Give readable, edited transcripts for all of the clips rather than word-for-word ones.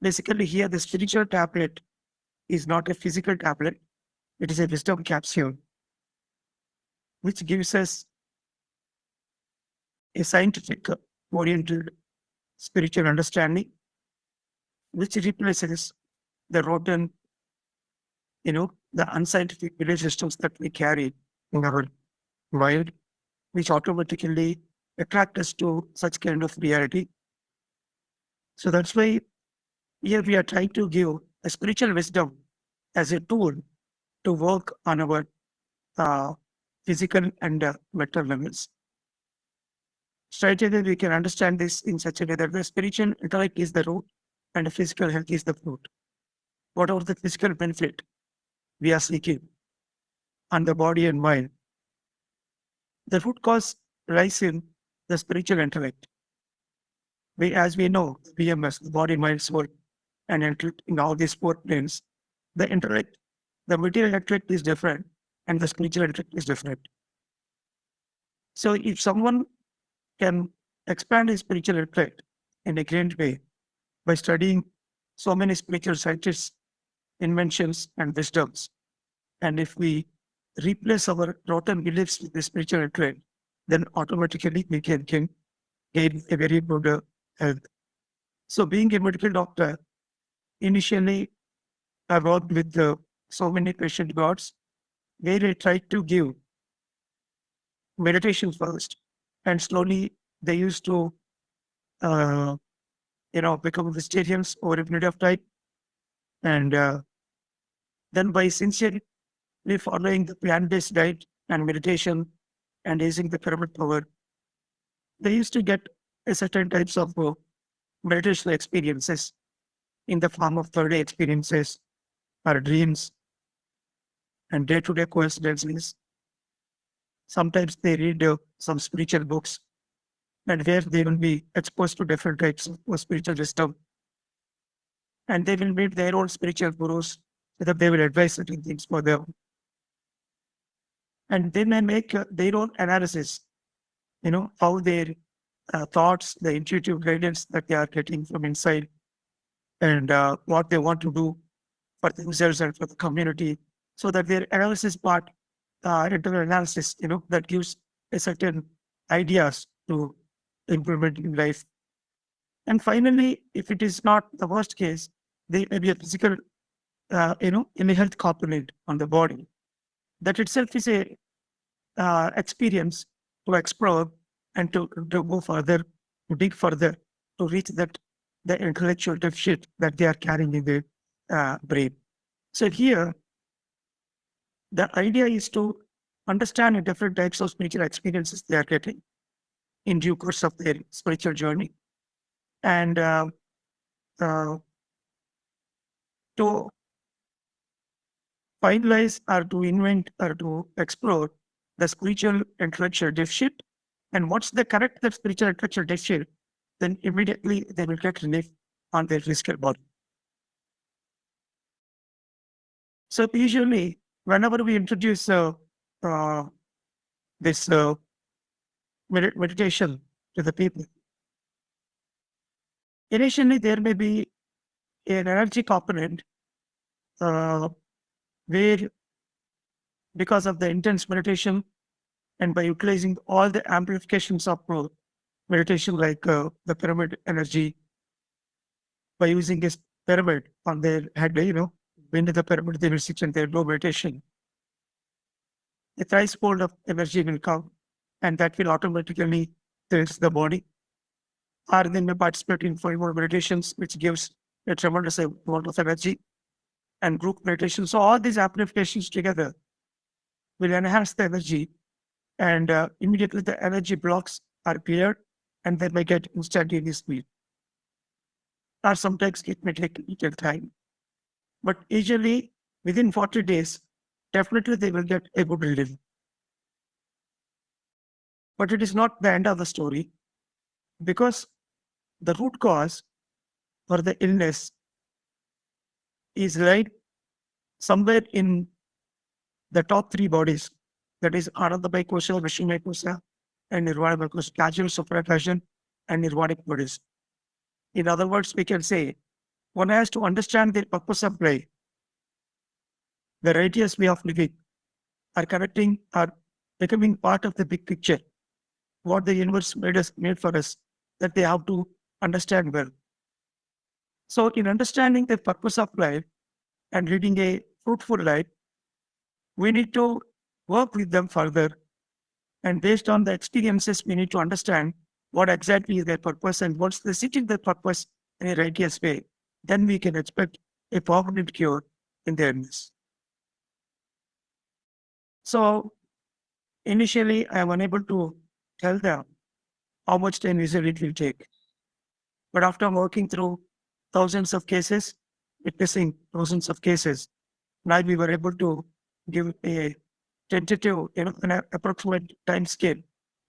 Basically, here the spiritual tablet is not a physical tablet, it is a wisdom capsule, which gives us a scientific oriented spiritual understanding, which replaces the rotten, the unscientific belief systems that we carry in our mind, which automatically attract us to such kind of reality. So that's why here we are trying to give a spiritual wisdom as a tool to work on our uh, physical and mental levels. Straight away, we can understand this in such a way that the spiritual intellect is the root and the physical health is the fruit. Whatever the physical benefit we are seeking on the body and mind, the root cause lies in the spiritual intellect. As we know, BMS, the body, mind, soul, and intellect in all these four planes, the intellect, the material intellect is different and the spiritual intellect is different. So if someone can expand his spiritual intellect in a great way by studying so many spiritual scientists, inventions, and wisdoms, and if we replace our rotten beliefs with the spiritual intellect, then automatically we can gain a very good health. So being a medical doctor, initially I worked with so many patient gods where I tried to give meditation first, and slowly they used to, uh, become vegetarians over a period of time. And then by sincerely following the plant-based diet and meditation and using the pyramid power, they used to get a certain types of meditation experiences in the form of third-day experiences or dreams and day-to-day coincidences. Sometimes they read some spiritual books and where they will be exposed to different types of spiritual wisdom. And they will meet their own spiritual gurus so that they will advise certain things for them. And they may make their own analysis, how their thoughts, the intuitive guidance that they are getting from inside, and what they want to do for themselves and for the community, so that their analysis part, internal analysis, that gives a certain ideas to implement in life. And finally, if it is not the worst case, there may be a physical, in a health component on the body. That itself is a experience to explore and to go further, to dig further, to reach that the intellectual deficit that they are carrying in their brain. So here, the idea is to understand the different types of spiritual experiences they are getting in due course of their spiritual journey, and uh, to finalize or to invent or to explore the spiritual intellectual deficit. And once they correct the spiritual intellectual deficit, then immediately they will get relief on their physical body. So usually, whenever we introduce uh, this meditation to the people, initially there may be an energy component uh, where, because of the intense meditation and by utilizing all the amplifications of meditation, like the pyramid energy, by using this pyramid on their head, when the pyramid they will sit in their low meditation, a thrice-fold of energy will come, and that will automatically cleanse the body. Or they may participate in 4 more meditations, which gives a tremendous amount of energy, and group meditation. So all these amplifications together will enhance the energy, and immediately the energy blocks are cleared, and they may get instantaneous speed. Or sometimes it may take a little time. But usually within 40 days, definitely they will get a good relief. But it is not the end of the story, because the root cause for the illness is right somewhere in the top 3 bodies. That is Anandamaya Kosha, Vishwamaya Kosha, and Nirvanamaya Kosha, casual, supracasual, and nirvanic bodies. In other words, we can say one has to understand the purpose of life, the righteous way of living, are connecting, are becoming part of the big picture, what the universe made for us, that they have to understand well. So, in understanding the purpose of life and leading a fruitful life, we need to work with them further. And based on the experiences, we need to understand what exactly is their purpose and what's the sitting their purpose in a righteous way. Then we can expect a permanent cure in their illness. So initially, I am unable to tell them how much time usually it will take. But after working through thousands of cases, witnessing thousands of cases, now we were able to give a tentative, an approximate time scale.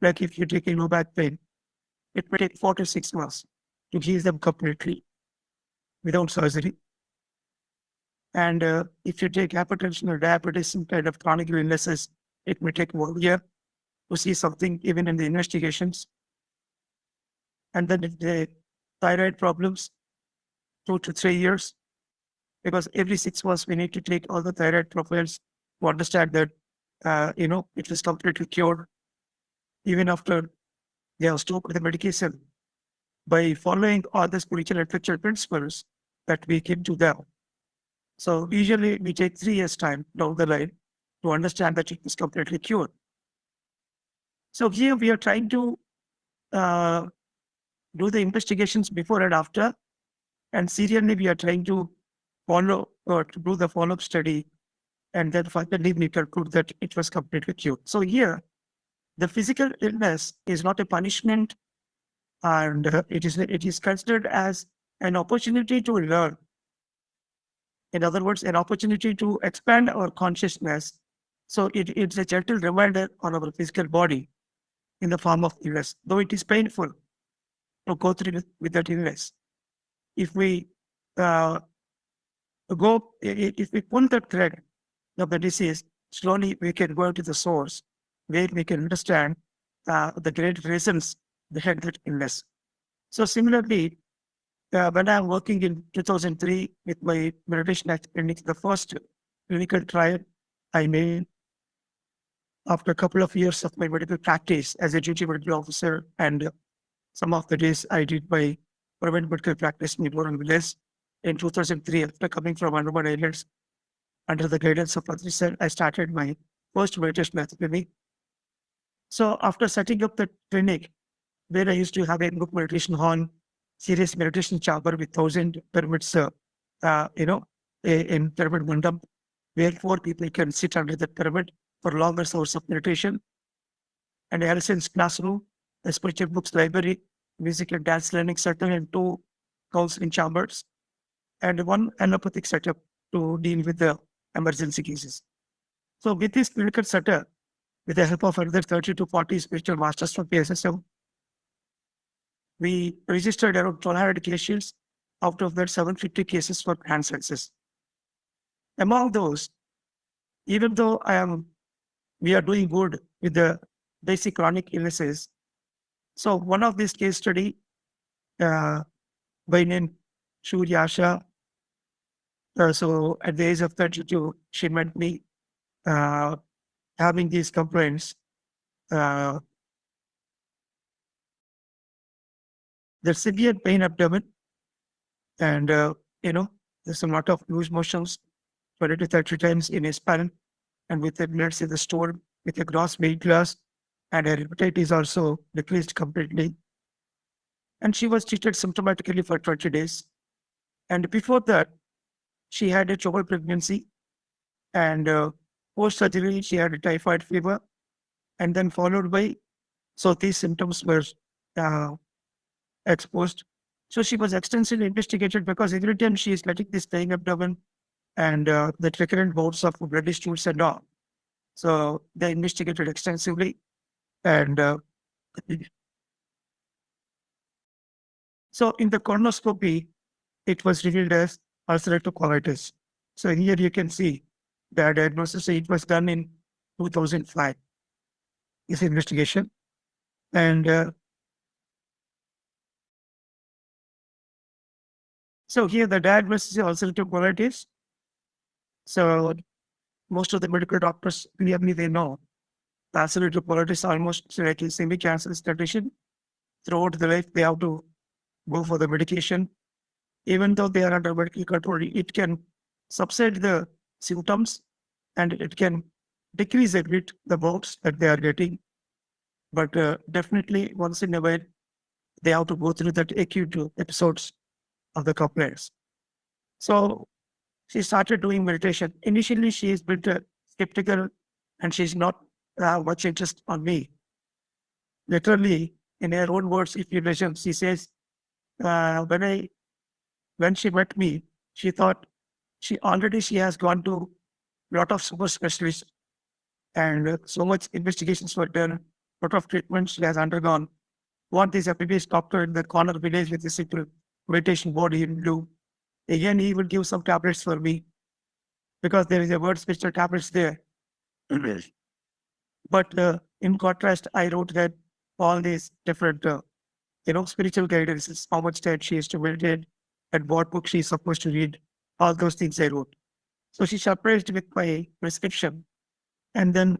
Like if you take a low back pain, it may take 4 to 6 months to heal them completely without surgery. And if you take hypertension or diabetes, some kind of chronic illnesses, it may take 1 year to see something even in the investigations. And then if the thyroid problems, 2 to 3 years, because every 6 months we need to take all the thyroid profiles to understand that, it is completely cured even after they have stopped the medication. By following all the spiritual and spiritual principles that we came to them. So usually we take 3 years time down the line to understand that it is completely cured. So here we are trying to do the investigations before and after, and serially we are trying to follow or to do the follow-up study, and then finally we conclude that it was completely cured. So here, the physical illness is not a punishment, and it is considered as an opportunity to learn. In other words, an opportunity to expand our consciousness. So it's a gentle reminder on our physical body in the form of illness, though it is painful to go through with that illness. If we if we pull the thread of the disease, slowly we can go to the source where we can understand the great reasons behind that illness. So similarly, when I'm working in 2003 with my meditation clinic, the first clinical trial I made after a couple of years of my medical practice as a duty medical officer, and some of the days I did my private medical practice in rural village. In 2003, after coming from Andaman Islands, under the guidance of Patricia, I started my first meditation clinic. So after setting up the clinic, where I used to have a group meditation hall, serious meditation chamber with 1,000 pyramids, in pyramid mandap, where 4 people can sit under the pyramid for longer hours of meditation. And Allison's classroom, a spiritual books library, music and dance learning center, and 2 counseling chambers, and 1 allopathic setup to deal with the emergency cases. So with this clinical setup, with the help of another 30 to 40 spiritual masters from PSSM, we registered around 1,200 cases. Out of that, 750 cases for hand senses. Among those, even though we are doing good with the basic chronic illnesses, so one of these case study by name Shuryasha, so at the age of 32, she met me having these complaints. There's severe pain abdomen, and there's a lot of loose motions 20 to 30 times in a span, and with the blood in the stool, with a gross weight loss, and her appetite is also decreased completely. And she was treated symptomatically for 20 days. And before that, she had a trouble pregnancy, and post-surgery, she had a typhoid fever, and then followed by, so these symptoms were exposed. So she was extensively investigated, because every time she is letting this pain abdomen and the recurrent bouts of bloody stools and all. So they investigated extensively, and so in the colonoscopy, it was revealed as ulcerative colitis. So here you can see the diagnosis. It was done in 2005, this investigation. And So here the diagnosis is ulcerative colitis. So most of the medical doctors clearly they know the ulcerative colitis almost like a semi-cancerous condition. Throughout the life, they have to go for the medication. Even though they are under medical control, it can subside the symptoms and it can decrease a bit the bouts that they are getting. But definitely once in a while, they have to go through that acute episodes of the complaints. So she started doing meditation. Initially, she is a bit skeptical and she's not much interest on me. Literally, in her own words, if you listen, she says, when she met me, she thought she has gone to a lot of super specialists and so much investigations were done, lot of treatments she has undergone. What this MBBS doctor in the corner village with a simple meditation board he will do. Again, he will give some tablets for me because there is a word special tablets there. But in contrast, I wrote that all these different, spiritual guidances, how much time she is to meditate, and what book she is supposed to read, all those things I wrote. So she surprised with my prescription. And then,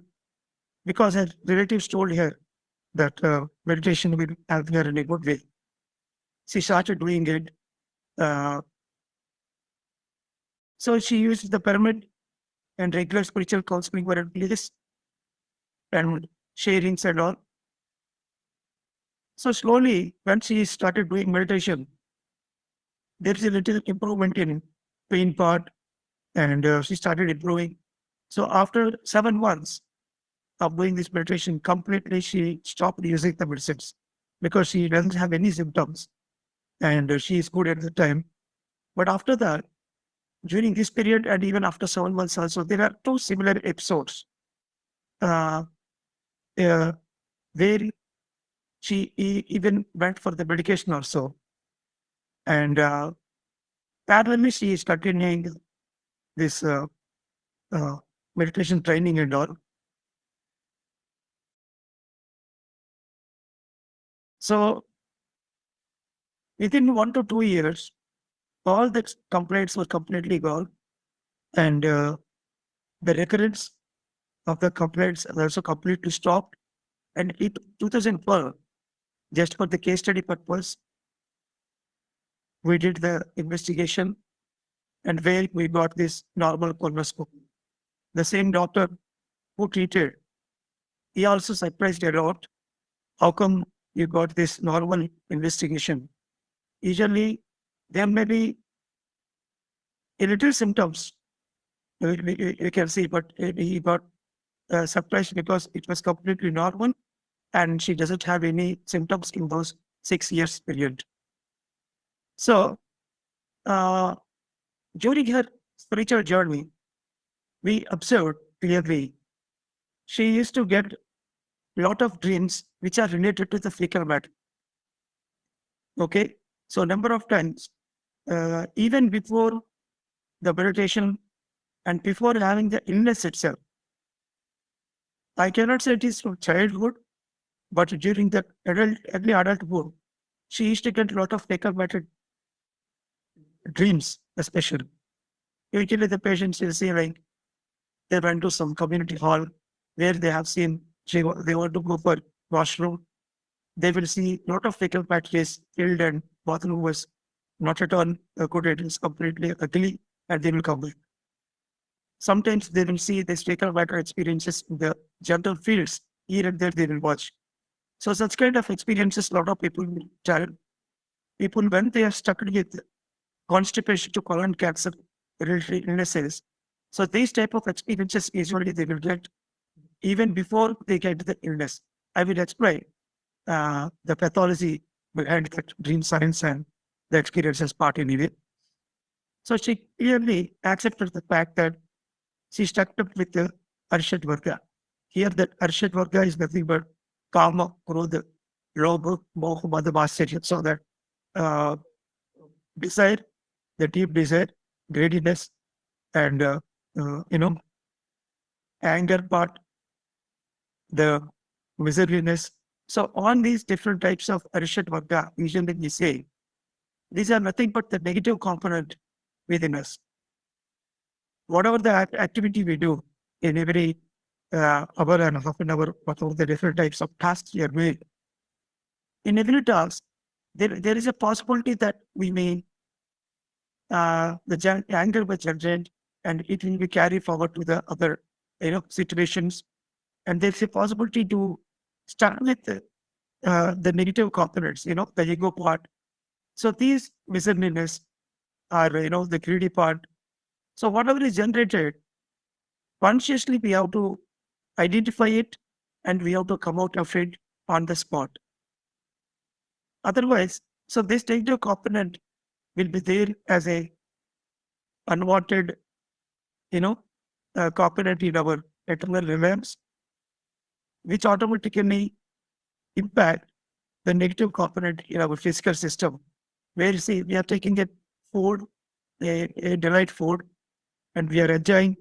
because her relatives told her that meditation will help her in a good way, she started doing it. Uh, so she used the pyramid and regular spiritual counseling were in place and sharings and all. So slowly, when she started doing meditation, there is a little improvement in pain part, and she started improving. So after 7 months of doing this meditation, completely she stopped using the medicines because she doesn't have any symptoms, and she is good at the time. But after that, during this period, and even after 7 months also, there are two similar episodes uh, uh, where she even went for the medication also, and parallelly she is continuing this uh, meditation training and all. So within 1 to 2 years, all the complaints were completely gone, and the recurrence of the complaints also completely stopped. And in 2012, just for the case study purpose, we did the investigation and where we got this normal colonoscopy. The same doctor who treated, he also surprised a lot. How come you got this normal investigation? Usually, there may be a little symptoms you can see, but he got surprised because it was completely normal and she doesn't have any symptoms in those 6 years period. So uh, during her spiritual journey, we observed clearly she used to get a lot of dreams which are related to the fecal matter. Okay, so number of times, even before the meditation and before having the illness itself, I cannot say it is from childhood, but during the early adulthood, she used to get a lot of fecal matter dreams, especially. Usually the patients will say like they went to some community hall where they have seen they want to go for washroom. They will see a lot of fecal matter is filled and bathroom was not at all good. It is completely ugly and they will come back. Sometimes they will see this fecal matter experiences in the general fields. Here and there they will watch. So such kind of experiences, a lot of people will tell people when they are stuck with constipation to colon cancer related illnesses. So these type of experiences usually they will get even before they get the illness. I will explain the pathology behind that dream science and the experiences part in it. So she clearly accepted the fact that she stuck up with the Arshad Varga. Here that Arshad Varga is nothing but Kama, Krodha, Loba, Moha, Madhavasya. So that uh, desire, the deep desire, greediness, and anger part, the miserliness. So on these different types of Arishad Varga, usually we say These are nothing but the negative component within us. Whatever the activity we do in every hour and half an hour, whatever the different types of tasks we are doing, in every task, there is a possibility that we may, anger will generate and it will be carried forward to the other, situations. And there's a possibility to start with the negative components, the ego part. So these miserliness are, the greedy part. So whatever is generated, consciously we have to identify it and we have to come out of it on the spot. Otherwise, so this negative component will be there as a unwanted, component in our eternal realms, which automatically impact the negative component in our physical system. Where you see we are taking a food, a delight food, and we are enjoying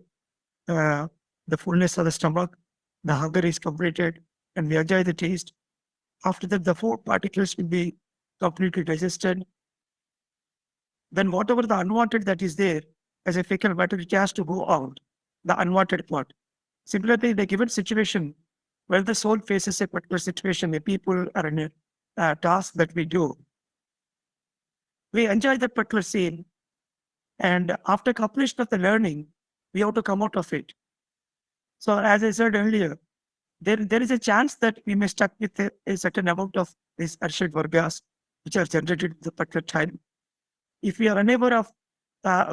the fullness of the stomach. The hunger is completed, and we enjoy the taste. After that, the food particles will be completely digested. Then whatever the unwanted that is there as a fecal matter, it has to go out, the unwanted part. Similarly, in a given situation, where the soul faces a particular situation, a people are in a task that we do, we enjoy that particular scene, and after completion of the learning, we have to come out of it. So as I said earlier, there is a chance that we may stuck with a certain amount of these Arshad Vargas, which are generated at the particular time. If we are unable of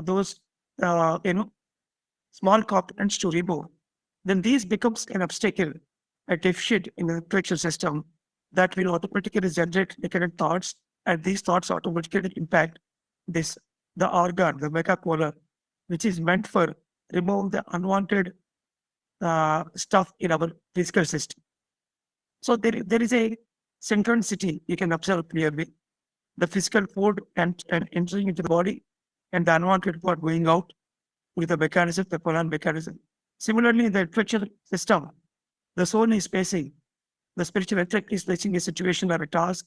those, small components to remove, then these becomes an obstacle, a deficit in the intellectual system that will automatically generate negative thoughts, and these thoughts automatically impact the organ, the megapolar, which is meant for remove the unwanted stuff in our physical system. So there is a synchronicity you can observe clearly. The physical food and entering into the body, and the unwanted part going out with the mechanism, the Polan mechanism. Similarly, in the intellectual system, the soul is facing, the spiritual intellect is facing a situation or a task,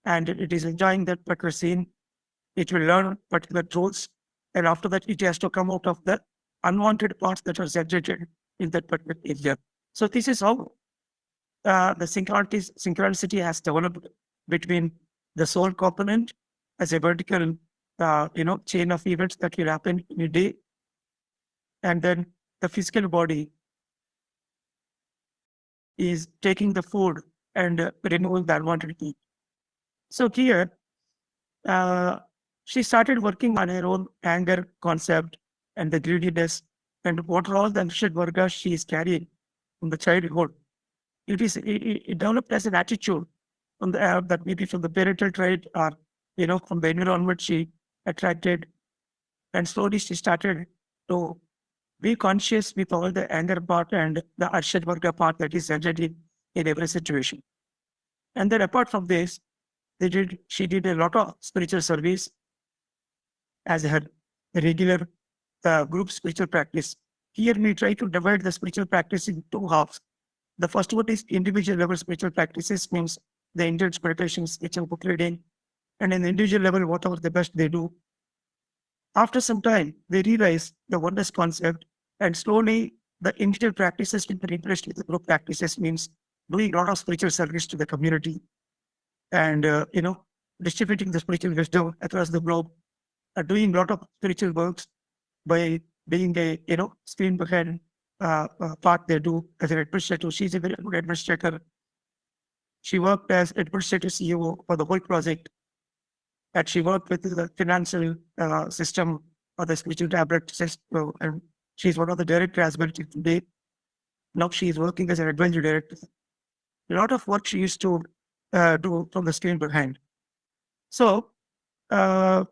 and it is enjoying that particular scene. It will learn particular truths, and after that, it has to come out of the unwanted parts that are generated in that particular area. So this is how the synchronicity has developed between the soul component as a vertical, chain of events that will happen in a day, and then the physical body is taking the food and removing the unwanted heat. So here, she started working on her own anger concept and the greediness and what are all the Arshad Vargas she is carrying from the childhood. It developed as an attitude from the that maybe from the parental trait or from the environment she attracted, and slowly she started to be conscious with all the anger part and the Arshad Varga part that is generated in every situation. And then apart from this, she did a lot of spiritual service as her regular group spiritual practice. Here we try to divide the spiritual practice in two halves. The first one is individual level spiritual practices, means the intense meditation, spiritual book reading, and in the individual level, whatever the best they do. After some time, they realize the oneness concept, and slowly the individual practices will be replaced with the group practices, means doing a lot of spiritual service to the community and, distributing the spiritual wisdom across the globe, doing a lot of spiritual works by being a, screen behind part they do as an administrator. She's a very good administrator. She worked as administrative CEO for the whole project, and she worked with the financial system of the spiritual tablet system, and she's one of the director as well today. Now she is working as an advisory director. A lot of work she used to do from the screen behind. So, so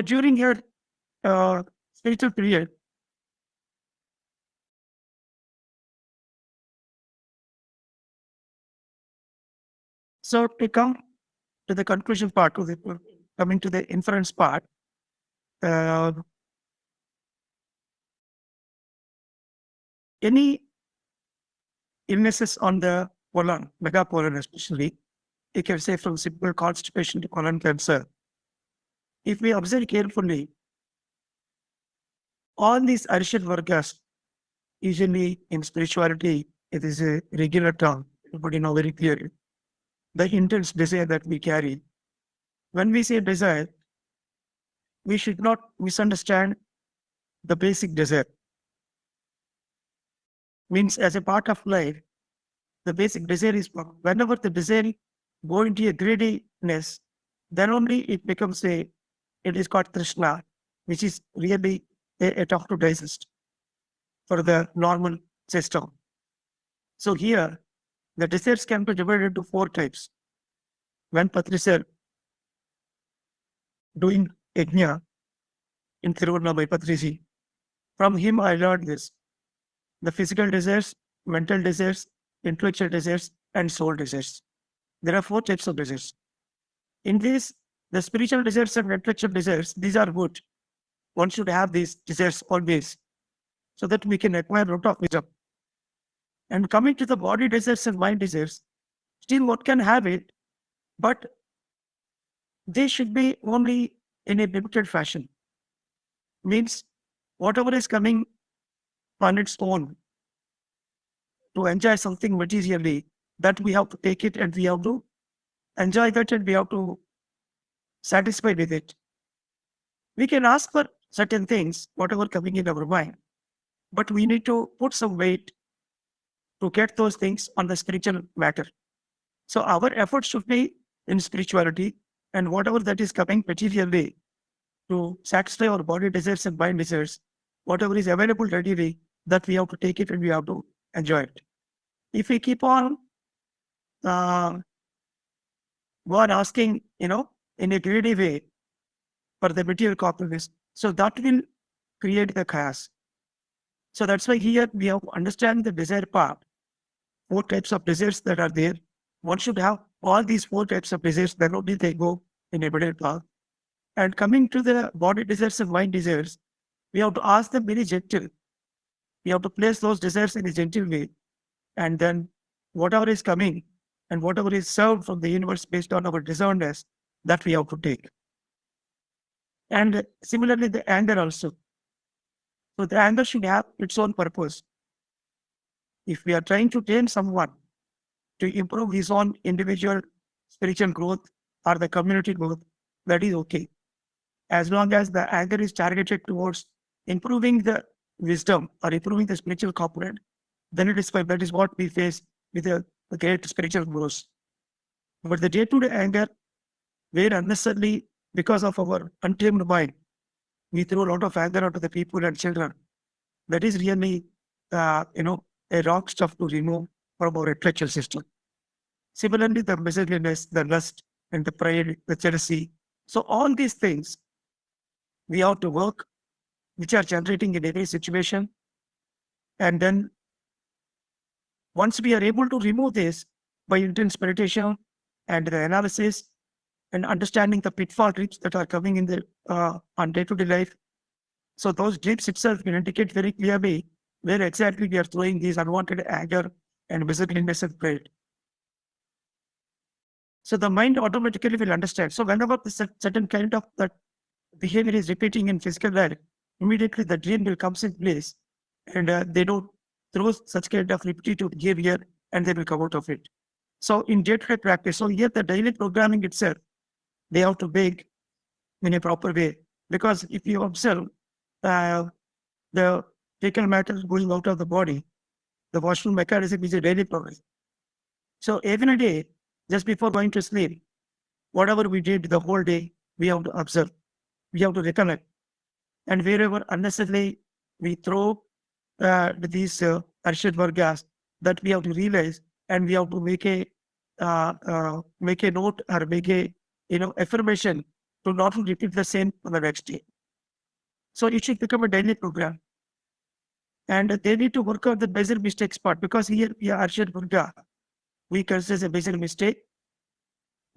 during her spiritual period, so to come to the conclusion part of it, coming to the inference part, uh, any illnesses on the pollen, megapolin especially, you can say from simple constipation to colon cancer. If we observe carefully, all these Arishad Vargas, usually in spirituality, it is a regular term, but very clearly. The intense desire that we carry. When we say desire, we should not misunderstand the basic desire. Means as a part of life, the basic desire is whenever the desire go into a greediness, then only it becomes it is called Krishna, which is really a tough to digest for the normal system. So here, the desires can be divided into 4 types. When Patrisar doing yajna in Tiruvannamai Patriji, from him I learned this. The physical desires, mental desires, intellectual desires, and soul desires. There are 4 types of desires. In this, the spiritual desires and intellectual desires, these are good. One should have these desires always, so that we can acquire a lot of wisdom. And coming to the body desires and mind desires, still one can have it, but they should be only in a limited fashion. Means whatever is coming on its own to enjoy something materially, that we have to take it and we have to enjoy that and we have to satisfy with it. We can ask for certain things, whatever coming in our mind, but we need to put some weight to get those things on the spiritual matter. So our effort should be in spirituality, and whatever that is coming materially to satisfy our body desires and mind desires, whatever is available readily, that we have to take it and we have to enjoy it. If we keep on go on asking, in a greedy way for the material compliments, so that will create the chaos. So that's why here we have to understand the desire part. 4 types of desires that are there. One should have all these 4 types of desires, then only they go in a middle path. And coming to the body desires and mind desires, we have to ask them very gentle. We have to place those desires in a gentle way. And then whatever is coming and whatever is served from the universe based on our discernment, that we have to take. And similarly, the anger also. So the anger should have its own purpose. If we are trying to train someone to improve his own individual spiritual growth or the community growth, that is okay. As long as the anger is targeted towards improving the wisdom or improving the spiritual component, then it is fine. That is what we face with the great spiritual growth. But the day-to-day anger, where unnecessarily, because of our untamed mind, we throw a lot of anger onto the people and children, that is really, a wrong stuff to remove from our intellectual system. Similarly, the miserliness, the lust, and the pride, the jealousy. So all these things we have to work, which are generating in every situation. And then once we are able to remove this by intense meditation and the analysis and understanding the pitfall drips that are coming in the on day-to-day life, so those drips itself will indicate very clearly where exactly we are throwing these unwanted anger and miserliness and pride. So the mind automatically will understand. So whenever the certain kind of that behavior is repeating in physical life, immediately the dream will come in place, and they don't throw such kind of repetitive behavior, and they will come out of it. So in day-to-day practice, so here the daily programming itself, they have to make in a proper way. Because if you observe the fecal matter going out of the body, the washroom mechanism is a daily process. So every day, just before going to sleep, whatever we did the whole day, we have to observe, we have to recollect. And wherever unnecessarily we throw these Arshad Vargas, that we have to realize, and we have to make a note or make a affirmation to not to repeat the same on the next day. So it should become a daily program. And they need to work out the major mistakes part, because here we are Arshad Varga. We consider a major mistake.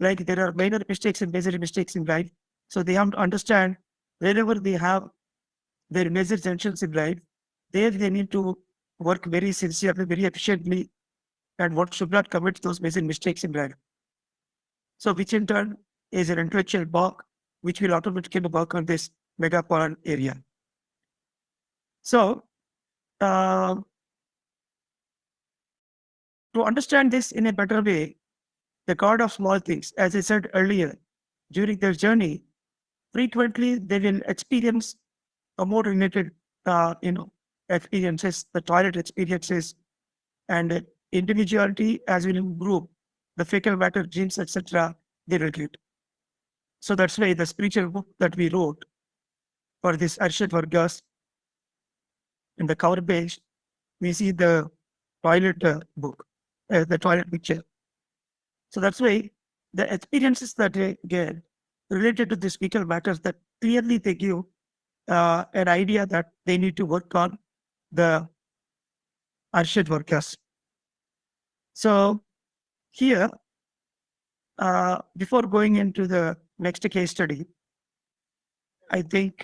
Like there are minor mistakes and major mistakes in life. So they have to understand wherever they have their major tensions in life, there they need to work very sincerely, very efficiently, and what should not commit those major mistakes in life. So which in turn is an intellectual block, which will automatically work on this megacolon area. So uh, to understand this in a better way, the god of small things, as I said earlier, during their journey, frequently they will experience a more related, experiences, the toilet experiences, and individuality as well in group, the fecal matter, genes, etc. They relate. So that's why the spiritual book that we wrote for this Arshad Vargas, in the cover page, we see the toilet book, the toilet picture. So that's why the experiences that they get related to these fecal matters, that clearly they give an idea that they need to work on the Arshad Vargas. So here, before going into the next case study, I think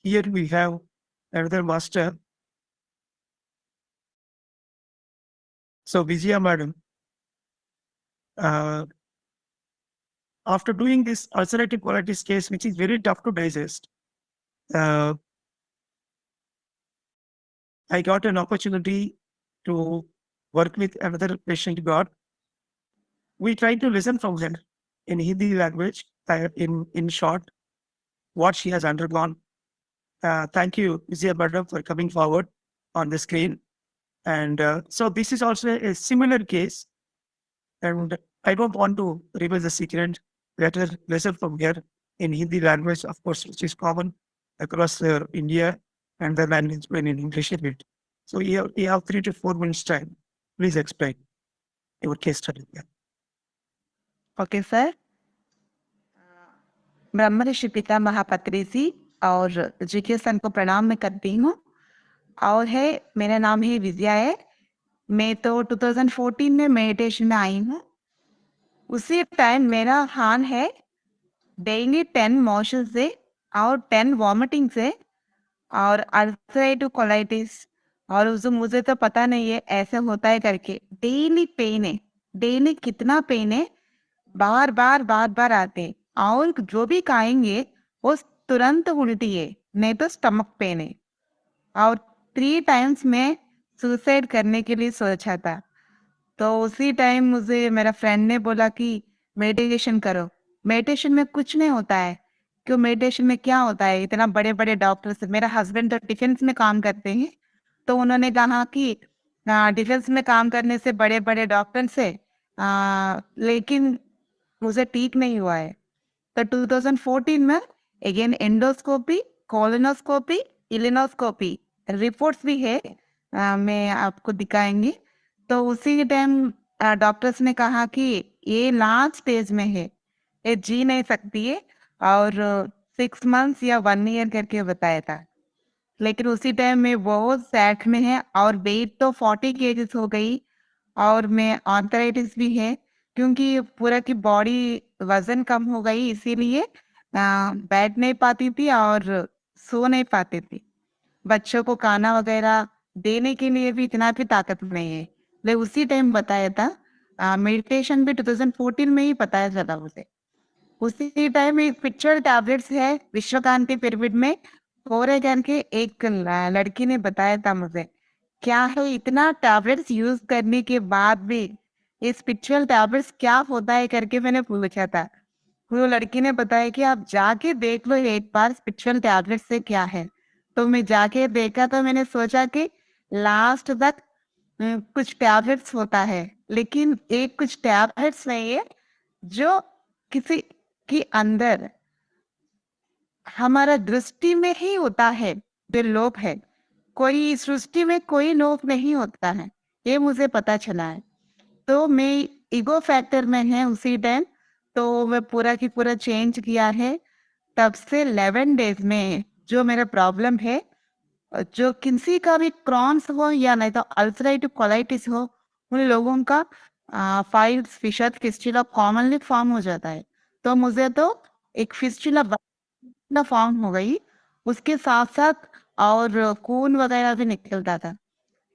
here we have another master. So Vijaya Madam, after doing this ulcerative colitis case, which is very tough to digest, I got an opportunity to work with another patient got. We tried to listen from her in Hindi language, in short, what she has undergone. Thank you, Vijaya Madam, for coming forward on the screen. And so this is also a similar case. And I don't want to reveal the secret. Let us listen from here in Hindi language, of course, which is common across India, and then I'll explain in English a bit. So you have 3 to 4 minutes time. Please explain your case study. Yeah. Okay sir, ब्रह्म ऋषि पिता महापत्री जी और GK सन को प्रणाम मैं करती हूँ। और है, मेरा नाम है विजया है। मैं तो 2014 में मेडिटेशन में आई हूँ। उसी टाइम मेरा हान है डेली 10 मोशन से और 10 वॉमिटिंग से और अल्सरेटिव कोलाइटिस, और उसे मुझे तो पता नहीं है ऐसे होता है करके। डेली पेन है, डेली कितना पेन है, बार बार आते हैं। और जो भी खाएंगे वो तुरंत उल्टी है, नहीं तो स्टमक पेन है। और 3 टाइम्स मैं सुसाइड करने के लिए सोचा था। तो उसी टाइम मुझे मेरा फ्रेंड ने बोला कि मेडिटेशन करो। मेडिटेशन में कुछ नहीं होता है। क्यों, मेडिटेशन में क्या होता है? इतना बड़े बड़े डॉक्टर्स, मेरा हस्बैंड तो डिफेंस में काम करते हैं, तो उन्होंने कहा कि डिफेंस में काम करने से बड़े बड़े डॉक्टर से, लेकिन मुझे ठीक नहीं हुआ है। तो 2014 में अगेन एंडोस्कोपी, कोलोनोस्कोपी, इलिनोस्कोपी रिपोर्ट्स भी है, मैं आपको दिखाएंगी। तो उसी टाइम डॉक्टर्स ने कहा कि ये लास्ट स्टेज में है, ये जी नहीं सकती है, और 6 मंथ्स या 1 ईयर करके बताया था। लेकिन उसी टाइम में बहुत सैड में है और वेट तो 40 केजीज हो गई, और मैं आर्थराइटिस भी है, क्योंकि पूरा की बॉडी वजन कम हो गई, इसीलिए बैठ नहीं पाती थी और सो नहीं पाती थी। बच्चों को खाना वगैरह देने के लिए भी इतना भी ताकत नहीं है। ले उसी टाइम बताया था। मेडिटेशन भी 2014 में ही बताया चला मुझे। उसी टाइम एक पिक्चर टैबलेट्स है विश्वकांति पिरामिड में, ओरेगन के एक लड़की ने बताया था मुझे, क्या है इतना टैबलेट्स यूज करने के बाद भी ये स्पिरिचुअल टैबलेट्स क्या होता है करके मैंने पूछा था। वो लड़की ने बताया कि आप जाके देख लो एक बार स्पिरिचुअल टैबलेट से क्या है। तो मैं जाके देखा तो मैंने सोचा कि लास्ट तक कुछ टैबलेट्स होता है, लेकिन एक कुछ टैबलेट्स नहीं है जो किसी के अंदर हमारा दृष्टि में ही होता है, जो लोभ है। कोई सृष्टि में कोई लोभ नहीं होता है, ये मुझे पता चला है। तो मैं ईगो फैक्टर में है उसी टाइम, तो मैं पूरा की पूरा चेंज किया है। तब से 11 डेज में जो मेरा प्रॉब्लम है, जो किसी का भी क्रॉन्स हो या नहीं तो अल्सरेटिव कोलाइटिस हो, उन लोगों का 5% फिस्टुला कॉमनली फॉर्म हो जाता है। तो मुझे तो एक फिस्टुला फॉर्म हो गई, उसके साथ साथ और खून वगैरह भी निकलता था।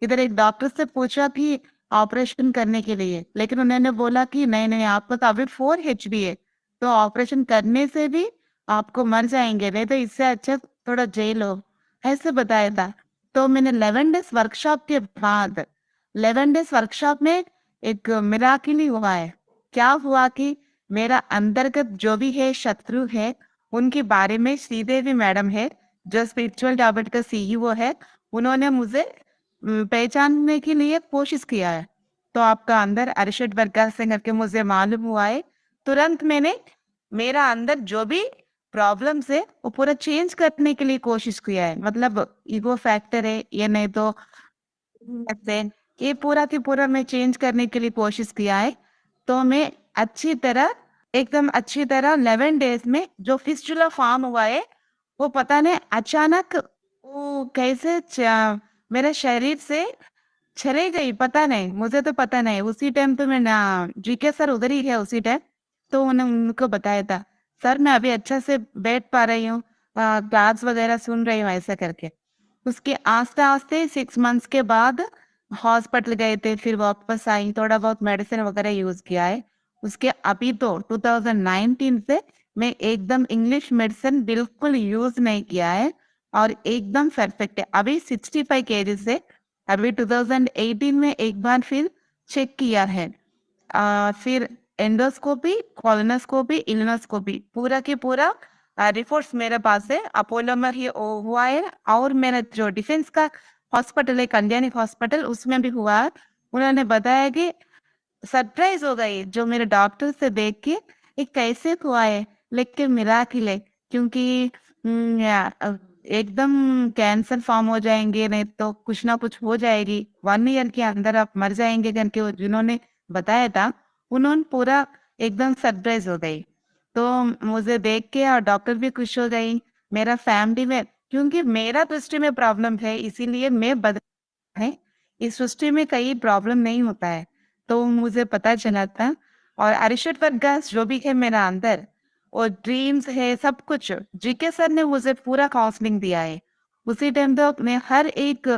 इधर एक डॉक्टर से पूछा कि ऑपरेशन करने के लिए, लेकिन उन्होंने बोला कि नहीं आपको तो अभी 4 HP है, तो ऑपरेशन करने से भी आपको मर जाएंगे, नहीं तो इससे अच्छा थोड़ा जेल हो, ऐसे बताया था। तो मैंने 11 डेज वर्कशॉप के बाद 11 डेज वर्कशॉप में एक मिराकिल ही हुआ है। क्या हुआ कि मेरा अंतर्गत जो भी है शत्रु है, उनके बारे में श्रीदेवी मैडम है, जो स्पिरिचुअल टैबलेट का सीईओ है, उन्होंने मुझे पहचानने के लिए कोशिश किया है। तो आपका अंदर अरिशद बरगद से करके मुझे मालूम हुआ है। तुरंत मैंने मेरा अंदर जो भी प्रॉब्लम्स है वो पूरा चेंज करने के लिए कोशिश किया है। मतलब ईगो फैक्टर है ये, नहीं तो ऐसे ये पूरा की पूरा मैं चेंज करने के लिए कोशिश किया है। तो मैं अच्छी तरह एकदम अच्छी तरह 11 डेज में जो फिस्टुला फॉर्म हुआ है, वो पता नहीं अचानक वो कैसे मेरे शरीर से चले गई, पता नहीं, मुझे तो पता नहीं। उसी टाइम तो मैं ना जीके सर उधर ही है उसी टाइम, तो उन्होंने उनको बताया था, सर मैं अभी अच्छा से बैठ पा रही हूँ, क्लास वगैरह सुन रही हूँ, ऐसा करके। उसके आस्ते आस्ते 6 मंथ्स के बाद हॉस्पिटल गए थे, फिर वापस आई, थोड़ा बहुत मेडिसिन वगैरह यूज किया है। उसके अभी तो 2019 से मैं एकदम इंग्लिश मेडिसिन बिल्कुल यूज नहीं किया है और एकदम परफेक्ट है। अभी 65 kg से अभी 2018 में एक बार फिर चेक किया है। फिर एंडोस्कोपी, कोलोनोस्कोपी, इल्नोस्कोपी पूरा के पूरा रिपोर्ट्स मेरे पास है। अपोलो में ही हुआ है और मेरा जो डिफेंस का हॉस्पिटल है, कल्याणी हॉस्पिटल, उसमें भी हुआ है। उन्होंने बताया कि सरप्राइज हो गई जो मेरे डॉक्टर से देख के, ये कैसे हुआ है, लेकिन मिराकिल है। क्योंकि एकदम कैंसर फॉर्म हो जाएंगे, नहीं तो कुछ ना कुछ हो जाएगी, 1 ईयर के अंदर आप मर जाएंगे करके वो जिन्होंने बताया था, उन्होंने पूरा एकदम सरप्राइज हो गई। तो मुझे देख के और डॉक्टर भी खुश हो गई, मेरा फैमिली में, क्योंकि मेरा दृष्टि में प्रॉब्लम है इसीलिए मैं है, इस सृष्टि में कई प्रॉब्लम नहीं होता है, तो मुझे पता चला था। और अरिशद वर्गास जो भी है मेरा अंदर, और ड्रीम्स है सब कुछ, जीके सर ने मुझे पूरा काउंसलिंग दिया है। उसी टाइम तो मैं हर एक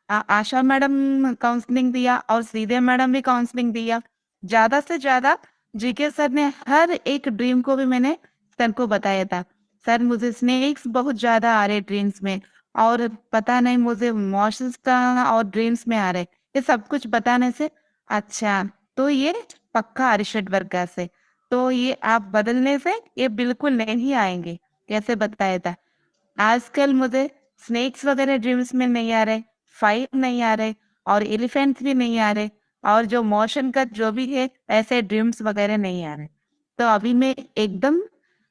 आशा मैडम काउंसलिंग दिया और श्रीदेव मैडम भी काउंसलिंग दिया। ज्यादा से ज्यादा जीके सर ने हर एक ड्रीम को भी मैंने सर को बताया था, सर मुझे स्नेक्स बहुत ज्यादा आ रहे ड्रीम्स में, और पता नहीं मुझे मॉशंस का और ड्रीम्स में आ रहे, ये सब कुछ बताने से अच्छा, तो ये पक्का अरिशद वर्ग से, तो ये आप बदलने से ये बिल्कुल नहीं आएंगे, कैसे बताया था। आजकल मुझे स्नेक्स वगैरह ड्रीम्स में नहीं आ रहे, फाइव नहीं आ रहे, और एलिफेंट्स भी नहीं आ रहे, और जो मोशन का जो भी है ऐसे ड्रीम्स वगैरह नहीं आ रहे। तो अभी मैं एकदम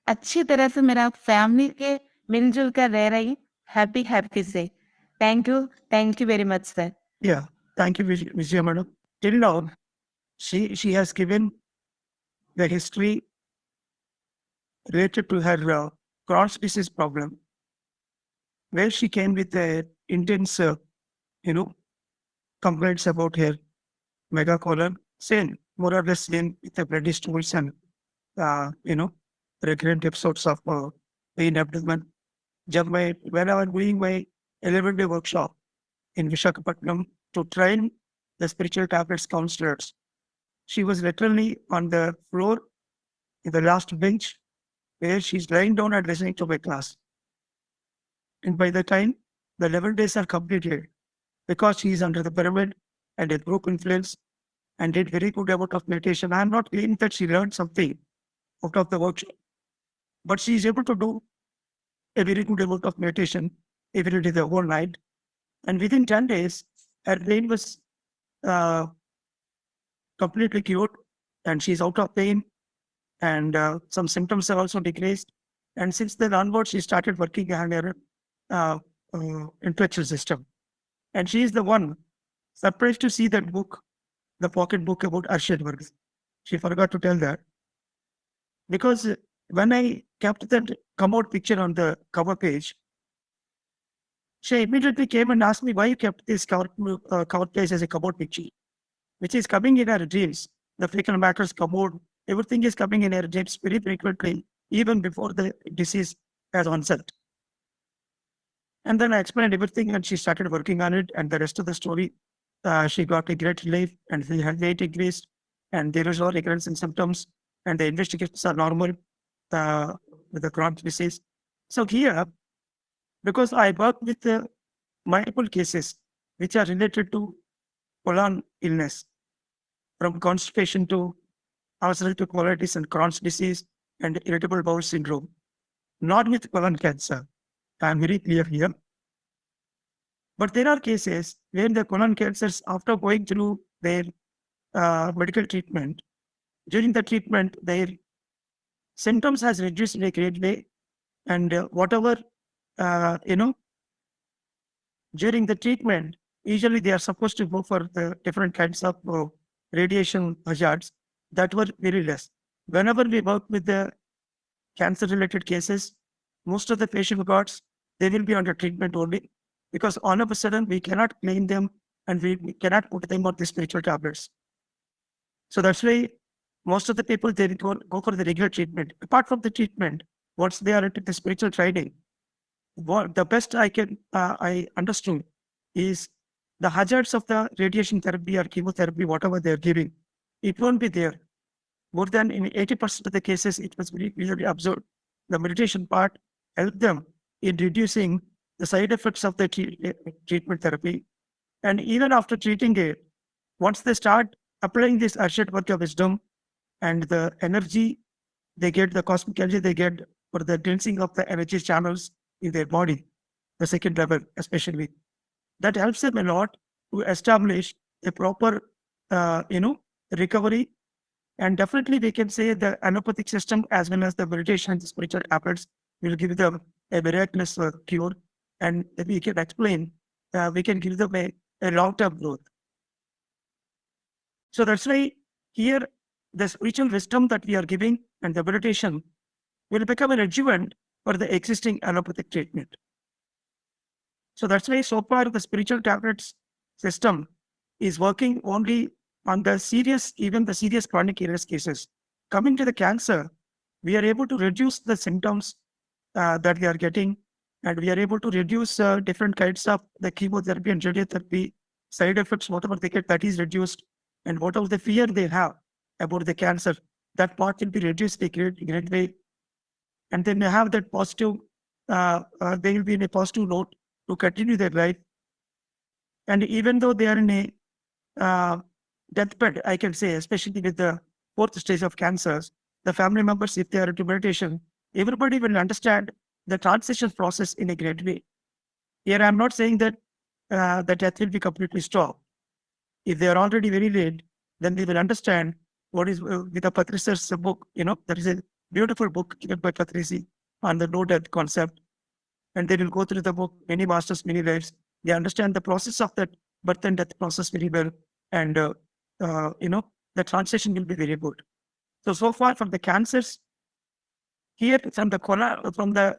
अच्छी तरह से मेरा फैमिली के मिलजुल कर रह रही, हैप्पी हैप्पी से। Thank you very much sir. Yeah, thank you, Vijaya Madam. Till now, she has given the history related to her Crohn's disease problem, where she came with the intense, you know, complaints about her megacolon, same, more or less same with the bloody stools and, you know, recurrent episodes of pain abdomen. When I was doing my 11-day workshop in Vishakhapatnam to train the spiritual tablets counselors, she was literally on the floor in the last bench where she's lying down and listening to my class. And by the time the 11 days are completed, because she is under the pyramid and a group influence and did very good amount of meditation, I'm not claiming that she learned something out of the workshop, but she is able to do a very good amount of meditation every day, the whole night. And within 10 days, her brain was uh, completely cured and she's out of pain, and some symptoms have also decreased. And since then onwards, she started working on her intellectual system. And she is the one surprised to see that book, the pocket book about Arshad Vargas. She forgot to tell that, because when I kept that come out picture on the cover page, she immediately came and asked me why you kept this cover page as a cover picture, which is coming in her dreams. The fecal matters come out, everything is coming in her dreams very frequently, even before the disease has onset. And then I explained everything and she started working on it, and the rest of the story she got a great relief and she had weight increased and there is no recurrence in symptoms and the investigations are normal with the chronic disease. So here, because I work with multiple cases which are related to colon illness, from constipation to ulcerative colitis and Crohn's disease and irritable bowel syndrome, not with colon cancer. I'm very clear here. But there are cases where the colon cancers, after going through their medical treatment, during the treatment, their symptoms has reduced in a great way. And whatever, during the treatment, usually they are supposed to go for the different kinds of radiation hazards that were very less. Whenever we work with the cancer-related cases, most of the patient records, they will be under treatment only because all of a sudden we cannot claim them and we cannot put them on the spiritual tablets. So that's why most of the people, they go for the regular treatment. Apart from the treatment, once they are into the spiritual training, what the best I understood is the hazards of the radiation therapy or chemotherapy, whatever they're giving, it won't be there. More than in 80% of the cases, it was very clearly observed. The meditation part helped them in reducing the side effects of the treatment therapy. And even after treating it, once they start applying this Arshad work of wisdom and the energy they get, the cosmic energy they get for the cleansing of the energy channels in their body, the second level especially, that helps them a lot to establish a proper, recovery. And definitely we can say the allopathic system as well as the meditation and the spiritual tablets will give them a miraculous cure. And we can explain, we can give them a long-term growth. So that's why here the spiritual wisdom that we are giving and the meditation will become an adjuvant for the existing allopathic treatment. So that's why so far the spiritual tablets system is working only on the serious, even the serious chronic illness cases. Coming to the cancer, we are able to reduce the symptoms that we are getting, and we are able to reduce different kinds of the chemotherapy and radiotherapy side effects, whatever they get, that is reduced. And whatever the fear they have about the cancer, that part will be reduced in a great way. And then they have that positive, they will be in a positive note to continue their life. And even though they are in a deathbed, I can say, especially with the fourth stage of cancers, the family members, if they are into meditation, everybody will understand the transition process in a great way. Here, I'm not saying that the death will be completely stopped. If they are already very late, then they will understand what is with the Patrice's book. There is a beautiful book given by Patrice on the no death concept. And they will go through the book, many masters, many lives. They understand the process of that birth and death process very well. And, the transition will be very good. So far from the cancers, here from the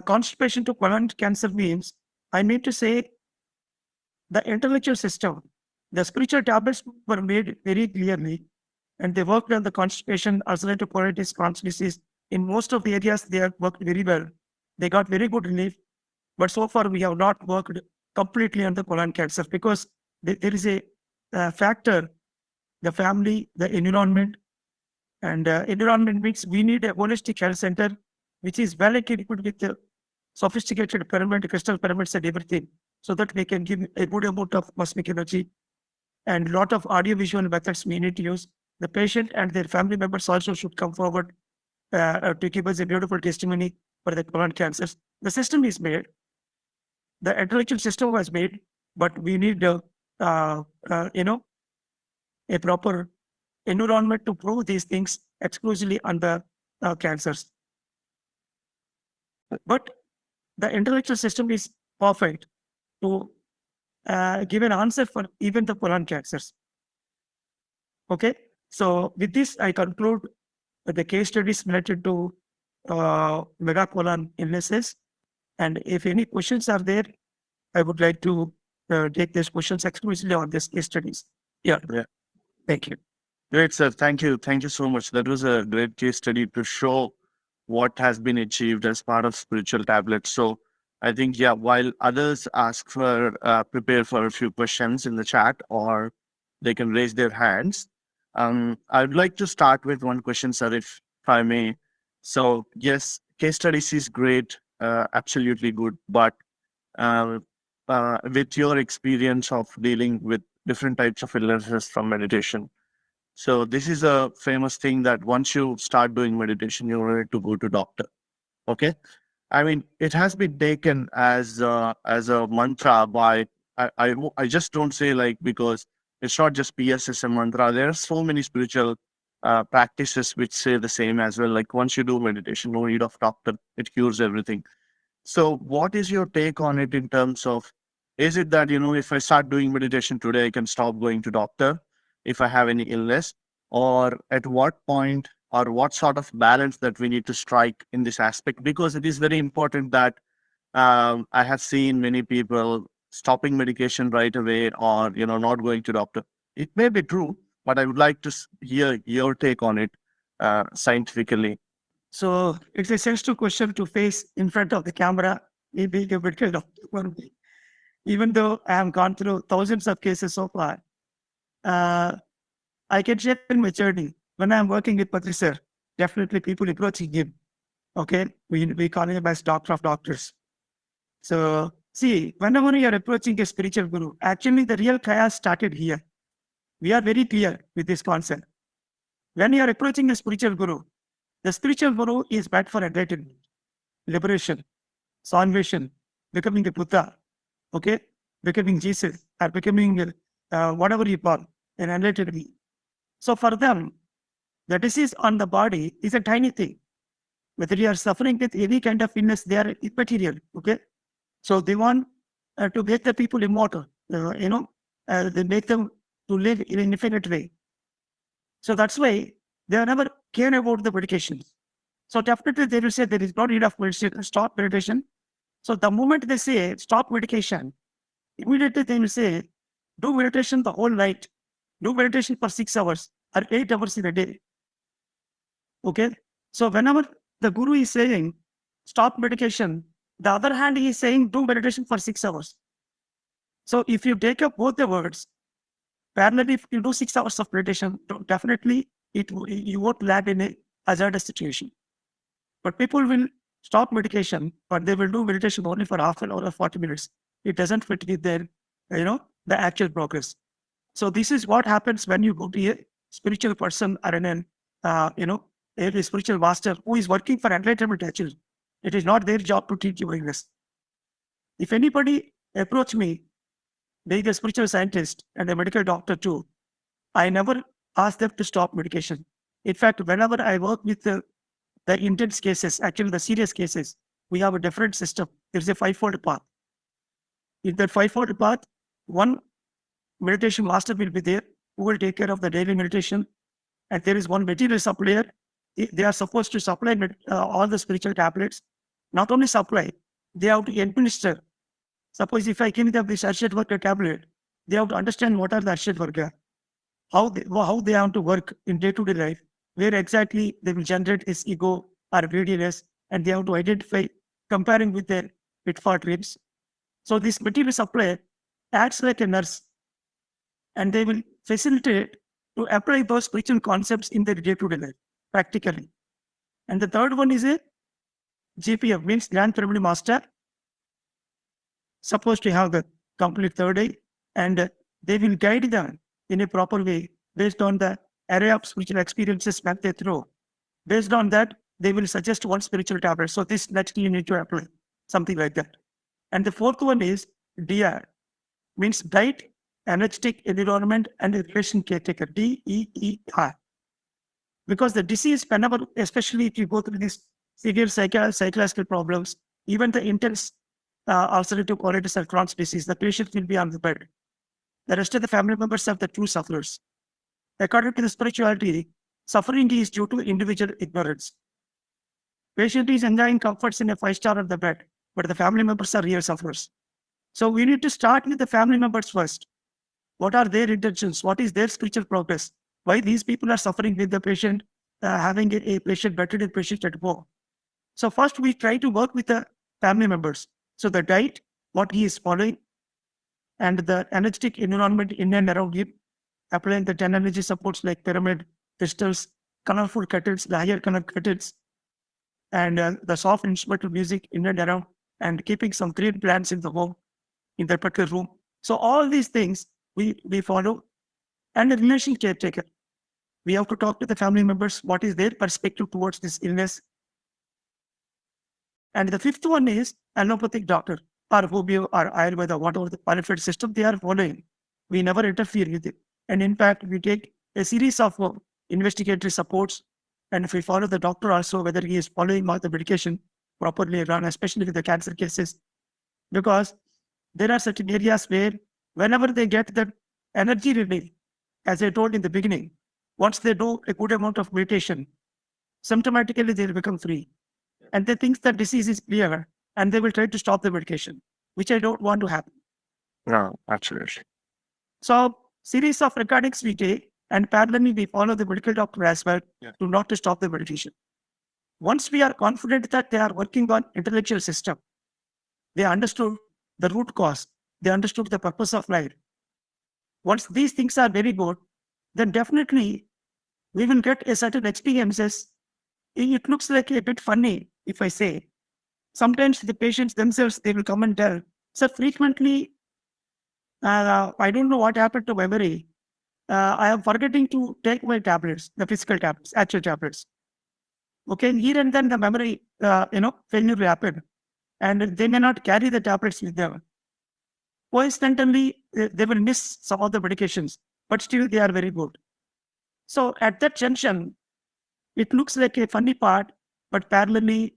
constipation to colon cancer means, I mean to say, the intellectual system, the spiritual tablets were made very clearly, and they worked on the constipation, ulcerative colitis, Crohn's disease. In most of the areas, they have worked very well. They got very good relief. But so far, we have not worked completely on the colon cancer because there is a factor, the family, the environment. And environment means we need a holistic health center, which is well equipped with the sophisticated pyramid, crystal pyramids and everything, so that we can give a good amount of cosmic energy. And a lot of audio-visual methods we need to use. The patient and their family members also should come forward to give us a beautiful testimony for the colon cancers. The system is made. The intellectual system was made, but we need a proper environment to prove these things exclusively on the cancers. But the intellectual system is perfect to give an answer for even the colon cancers. Okay, so with this, I conclude the case studies related to megacolon illnesses. And if any questions are there, I would like to take these questions exclusively on these case studies. Yeah. Thank you. Great, sir. Thank you. Thank you so much. That was a great case study to show what has been achieved as part of spiritual tablets. So I think, yeah, while others prepare for a few questions in the chat, or they can raise their hands. I'd like to start with one question, sir, if I may. So, yes, case studies is great, absolutely good, but uh, with your experience of dealing with different types of illnesses from meditation. So this is a famous thing that once you start doing meditation, you need to go to doctor. Okay. I mean, it has been taken as a mantra by I just don't say like, because it's not just PSSM mantra. There are so many spiritual practices which say the same as well. Like once you do meditation, no need of doctor, it cures everything. So what is your take on it in terms of, is it that, if I start doing meditation today, I can stop going to doctor if I have any illness? Or at what point or what sort of balance that we need to strike in this aspect? Because it is very important that I have seen many people stopping medication right away, or, not going to doctor. It may be true, but I would like to hear your take on it scientifically. So it's a sensitive question to face in front of the camera, me being a medical doctor. Even though I have gone through thousands of cases so far, I can share my journey. When I'm working with Patri sir, definitely people approaching him. Okay, we call him as doctor of doctors. So see, whenever you are approaching a spiritual guru, actually the real chaos started here. We are very clear with this concept. When you are approaching a spiritual guru, the spiritual guru is meant for enlightenment, liberation, salvation, becoming a Buddha, okay, becoming Jesus, or becoming whatever you call an enlightened being. So for them, the disease on the body is a tiny thing. Whether you are suffering with any kind of illness, they are immaterial, okay? So they want to make the people immortal, they make them to live in an infinite way. So that's why they never care about the medications. So definitely they will say there is no need of medication, stop meditation. So the moment they say stop medication, immediately they will say, do meditation the whole night, do meditation for 6 hours or 8 hours in a day. Okay. So whenever the guru is saying stop medication, the other hand he is saying do meditation for 6 hours. So if you take up both the words, parallelly, if you do 6 hours of meditation, definitely you won't land in a hazardous situation. But people will stop medication, but they will do meditation only for half an hour or 40 minutes. It doesn't fit with their, the actual progress. So this is what happens when you go to a spiritual person or a spiritual master who is working for enlightenment actually. It is not their job to teach you illness. If anybody approach me, being a spiritual scientist and a medical doctor too, I never ask them to stop medication. In fact, whenever I work with the intense cases, actually the serious cases, we have a different system. There's a 5-fold path. In that 5-fold path, one meditation master will be there who will take care of the daily meditation. And there is one material supplier. They are supposed to supply all the spiritual tablets. Not only supply, they have to administer. Suppose if I give them this Arshad Varga tablet, they have to understand what are the Arshad Varga, how they have to work in day-to-day life, where exactly they will generate his ego or greediness, and they have to identify comparing with their pitfall dreams. So this material supplier acts like a nurse, and they will facilitate to apply those spiritual concepts in their day-to-day life, practically. And the third one is a GPF, means Grand Pyramid Master, supposed to have the complete third eye, and they will guide them in a proper way based on the array of spiritual experiences that they throw. Based on that, they will suggest one spiritual tablet. So this next you need to apply, something like that. And the fourth one is DR, means diet, energetic environment, and a relation caretaker, DEER. Because the disease, whenever, especially if you go through these severe psychological problems, even the intense ulcerative colitis or Crohn's disease, the patient will be on the bed. The rest of the family members are the true sufferers. According to the spirituality, suffering is due to individual ignorance. Patient is enjoying comforts in a 5-star on the bed, but the family members are real sufferers. So we need to start with the family members first. What are their intentions? What is their spiritual progress? Why these people are suffering with the patient, having a patient, bedridden patient at home? So first we try to work with the family members. So the diet, what he is following, and the energetic environment in and around him, applying the 10 energy supports like pyramid, crystals, colorful curtains, the higher color curtains, and the soft instrumental music in and around, and keeping some green plants in the home, in that particular room. So all these things we follow. And a relation caretaker. We have to talk to the family members, what is their perspective towards this illness. And the fifth one is allopathic doctor, or homeo, or Ayurveda, whatever the benefit system they are following. We never interfere with it. And in fact, we take a series of investigatory supports. And if we follow the doctor also, whether he is following all the medication properly run, especially with the cancer cases, because there are certain areas where whenever they get that energy relief, as I told in the beginning, once they do a good amount of meditation, symptomatically they will become free. And they think the disease is clear, and they will try to stop the medication, which I don't want to happen. No, absolutely. So series of recordings we take, and parallelly we follow the medical doctor as well to not to stop the meditation. Once we are confident that they are working on intellectual system, they understood the root cause, they understood the purpose of life. Once these things are very good, then definitely we will get a certain experiences. It looks like a bit funny if I say. Sometimes the patients themselves, they will come and tell, sir, frequently, I don't know what happened to memory. I am forgetting to take my tablets, the physical tablets, actual tablets. Okay, here and then the memory, failure will happen. And they may not carry the tablets with them. Coincidentally, they will miss some of the medications, but still they are very good. So at that junction, it looks like a funny part, but parallelly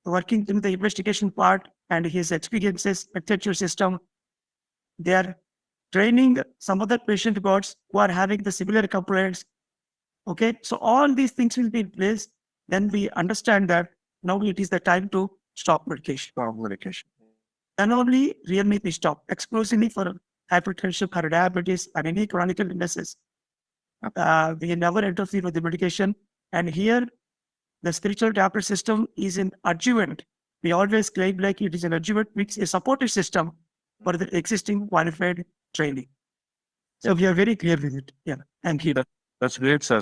working through the investigation part and his experiences, intellectual system, they are training some other patient gods who are having the similar complaints. Okay, so all these things will be in place. Then we understand that now it is the time to stop medication. Stop medication. Then only really we stop exclusively for hypertension or diabetes or any chronic illnesses. We never interfere with the medication. And here, the spiritual tablet system is an adjuvant. We always claim like it is an adjuvant, which is a supportive system for the existing qualified training. So we are very clear with it. Yeah, thank you. That's great, sir.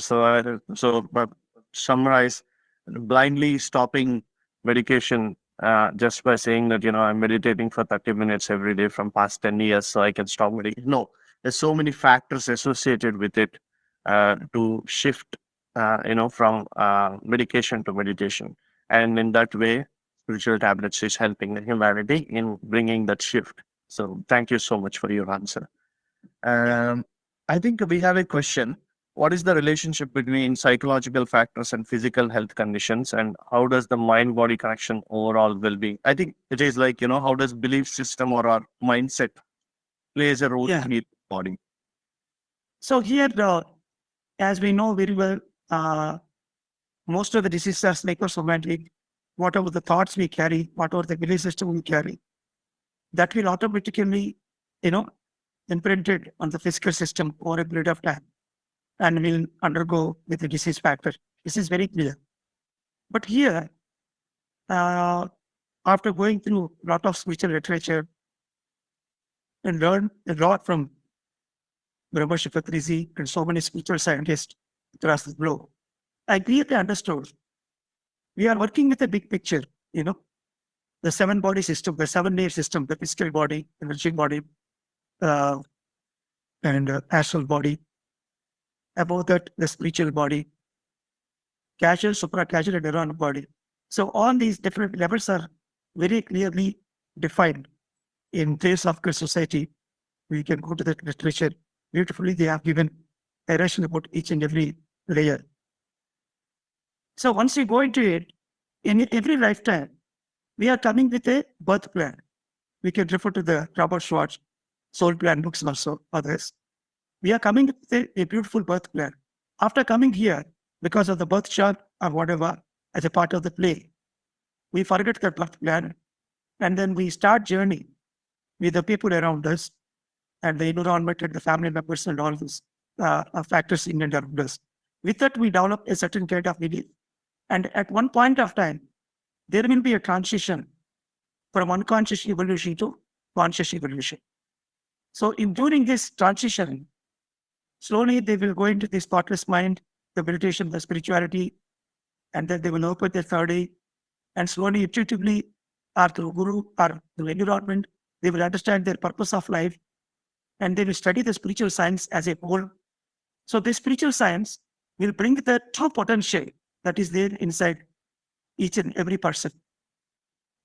But summarize, blindly stopping medication just by saying that, I'm meditating for 30 minutes every day from past 10 years, so I can stop medication. No, there's so many factors associated with it to shift, from medication to meditation. And in that way, spiritual tablets is helping the humanity in bringing that shift. So thank you so much for your answer. I think we have a question. What is the relationship between psychological factors and physical health conditions, and how does the mind-body connection overall well-being? I think it is like, how does belief system or our mindset plays a role in the body? So here, as we know very well, most of the diseases are psychosomatic. Whatever the thoughts we carry, whatever the belief system we carry, that will automatically, imprinted on the physical system over a period of time and will undergo with the disease factor. This is very clear. But here, after going through a lot of spiritual literature and learn a lot from Brahma Shifatrizi and so many spiritual scientists across the globe, I clearly understood we are working with a big picture, the 7-body system, the 7-layer system, the physical body, energy body, and astral body. Above that, the spiritual body, casual, supra-casual, and nirvana body. So all these different levels are very clearly defined in Theosophical Society. We can go to the literature. Beautifully, they have given direction about each and every layer. So once you go into it, in every lifetime, we are coming with a birth plan. We can refer to the Robert Schwartz soul plan books and also others. We are coming with a beautiful birth plan. After coming here, because of the birth chart or whatever, as a part of the play, we forget the birth plan, and then we start journey with the people around us and the environment and the family members and all these factors in and around us. With that, we develop a certain kind of belief. And at one point of time, there will be a transition from unconscious evolution to conscious evolution. So during this transition, slowly they will go into the spotless mind, the meditation, the spirituality, and then they will open their third eye, and slowly, intuitively, or through guru or through environment, they will understand their purpose of life, and they will study the spiritual science as a whole. So this spiritual science will bring the true potential that is there inside each and every person.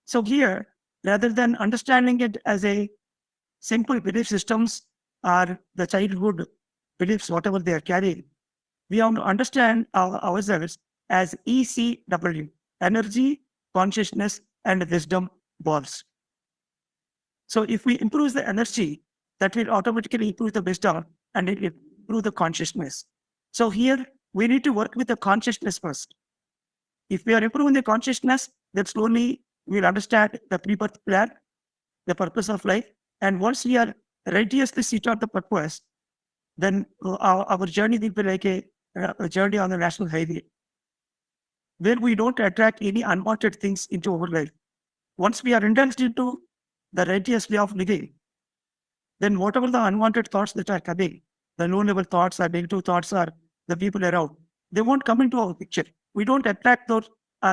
So here, rather than understanding it as a simple belief systems or the childhood beliefs, whatever they are carrying, we have to understand ourselves as ECW, energy, consciousness, and wisdom balls. So if we improve the energy, that will automatically improve the wisdom and it will improve the consciousness. So here we need to work with the consciousness first. If we are improving the consciousness, then slowly we'll understand the pre-birth plan, the purpose of life. And once we are righteously sit on the purpose, then our journey will be like a journey on the national highway, where we don't attract any unwanted things into our life. Once we are indulged into the righteous way of living, then whatever the unwanted thoughts that are coming, the low-level thoughts or negative thoughts or the people around, they won't come into our picture. We don't attract those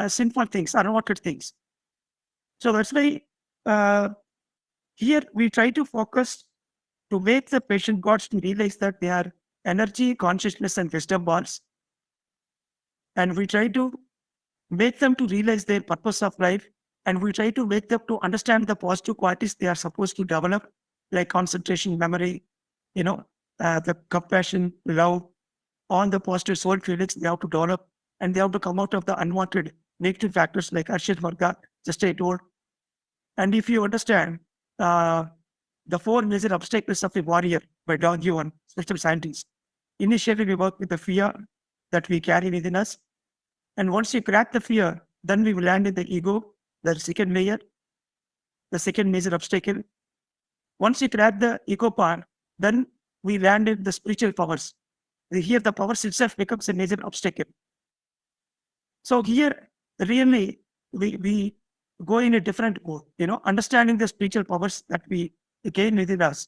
sinful things, unwanted things. So that's why here we try to focus to make the patient gods to realize that they are energy, consciousness, and wisdom balls. And we try to make them to realize their purpose of life. And we try to make them to understand the positive qualities they are supposed to develop, like concentration, memory, the compassion, love, all the positive soul feelings they have to develop. And they have to come out of the unwanted negative factors like Arshad Varga, just I told. And if you understand the 4 major obstacles of a warrior by Don Juan, spiritual scientist, initially we work with the fear that we carry within us. And once you crack the fear, then we will land in the ego, the second layer, the second major obstacle. Once you crack the ego part, then we land in the spiritual powers. Here the powers itself becomes a major obstacle. So here, really, we go in a different mode, understanding the spiritual powers that we gain within us.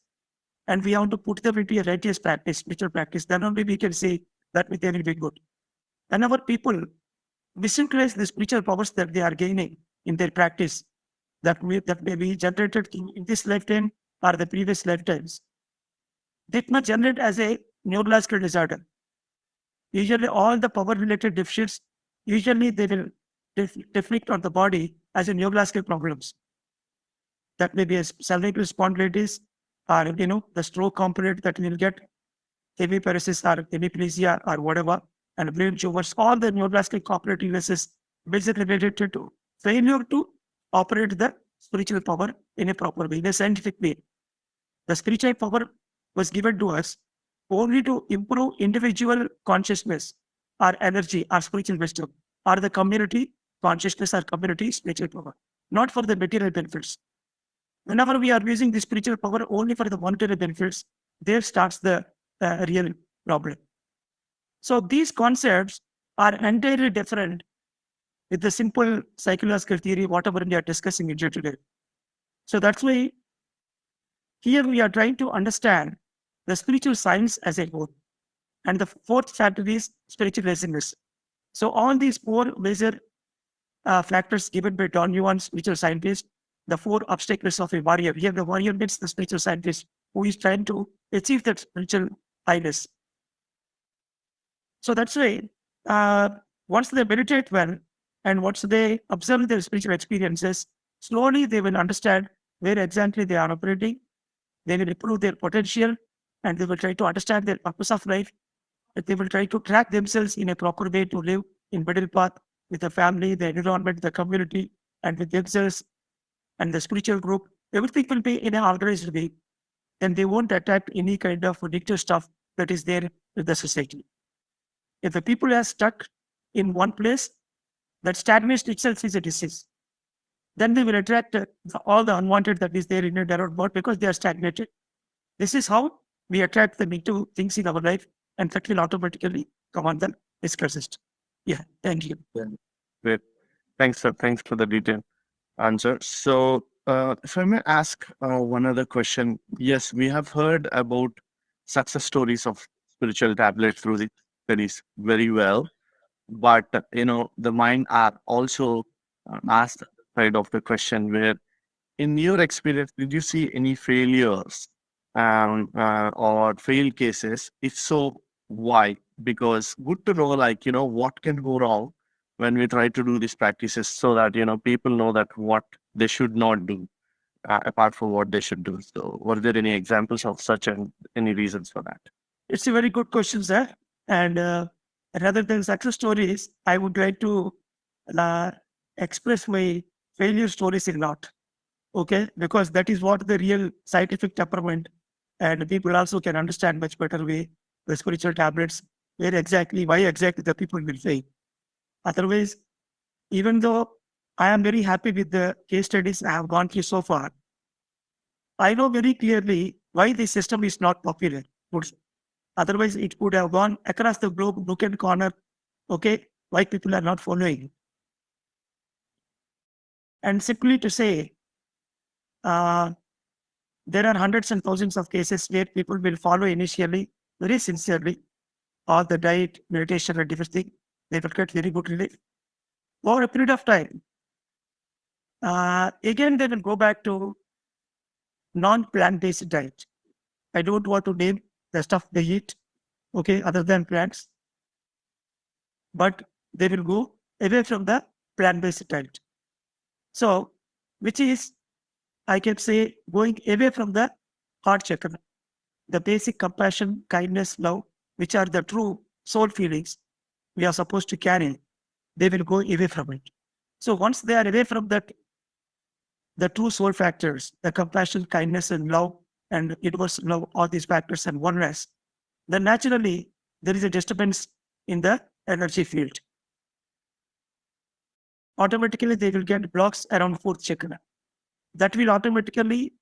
And we have to put them into a righteous practice, spiritual practice. Then only we can say that they will be good. Whenever people visualize the spiritual powers that they are gaining in their practice, that may be generated in this lifetime or the previous lifetimes, that may generate as a neurological disorder. Usually all the power-related deficits, usually they will deflect on the body as a neurological problems. That may be a cerebral spondylitis or, the stroke component that will get hemiparesis or hemiplegia or whatever, and brain tumors, all the neurological component illnesses basically related to failure to operate the spiritual power in a proper way, in a scientific way. The spiritual power was given to us only to improve individual consciousness or energy or spiritual wisdom or the community consciousness or community spiritual power, not for the material benefits. Whenever we are using the spiritual power only for the monetary benefits, there starts the real problem. So these concepts are entirely different with the simple psychological theory, whatever we are discussing here today. So that's why here we are trying to understand the spiritual science as a whole. And the fourth factor is spiritual resilience. So all these 4 major factors given by Don Juan, spiritual scientist, the 4 obstacles of a warrior. Here the warrior means the spiritual scientist who is trying to achieve that spiritual highness. So that's why once they meditate well and once they observe their spiritual experiences, slowly they will understand where exactly they are operating. They will improve their potential and they will try to understand their purpose of life. They will try to track themselves in a proper way to live in middle path with the family, the environment, the community, and with themselves and the spiritual group. Everything will be in an organized way. Then they won't attack any kind of addictive stuff that is there in the society. If the people are stuck in one place, that stagnation itself is a disease. Then they will attract all the unwanted that is there in their world because they are stagnated. This is how we attract the negative things in our life, and that will automatically come on the discussed. Yeah, thank you. Great. Thanks, sir. Thanks for the detailed answer. So If I may ask one other question, yes, we have heard about success stories of spiritual tablets through the studies very well, but the mind are also asked side of the question where, in your experience, did you see any failures or failed cases? If so, why? Because good to know, like, what can go wrong when we try to do these practices so that, people know that what they should not do apart from what they should do. So, were there any examples of such and any reasons for that? It's a very good question, sir. And rather than success stories, I would like to uh, express my failure stories a lot. Okay, because that is what the real scientific temperament, and people also can understand much better way the spiritual tablets, why exactly the people will fail. Otherwise, even though I am very happy with the case studies I have gone through so far, I know very clearly why this system is not popular. Otherwise, it would have gone across the globe, nook and corner. Okay, why people are not following? And simply to say, uh, there are hundreds and thousands of cases where people will follow initially very sincerely all the diet, meditation, and everything. They will get very good relief. Over a period of time, again, they will go back to non-plant based diet. I don't want to name the stuff they eat, okay, other than plants, but they will go away from the plant based diet. So, which is, I can say, going away from the heart chakra, the basic compassion, kindness, love, which are the true soul feelings we are supposed to carry, they will go away from it. So once they are away from that, the true soul factors, the compassion, kindness, and love, and universal love, all these factors and oneness, then naturally there is a disturbance in the energy field. Automatically, they will get blocks around fourth chakra. That will automatically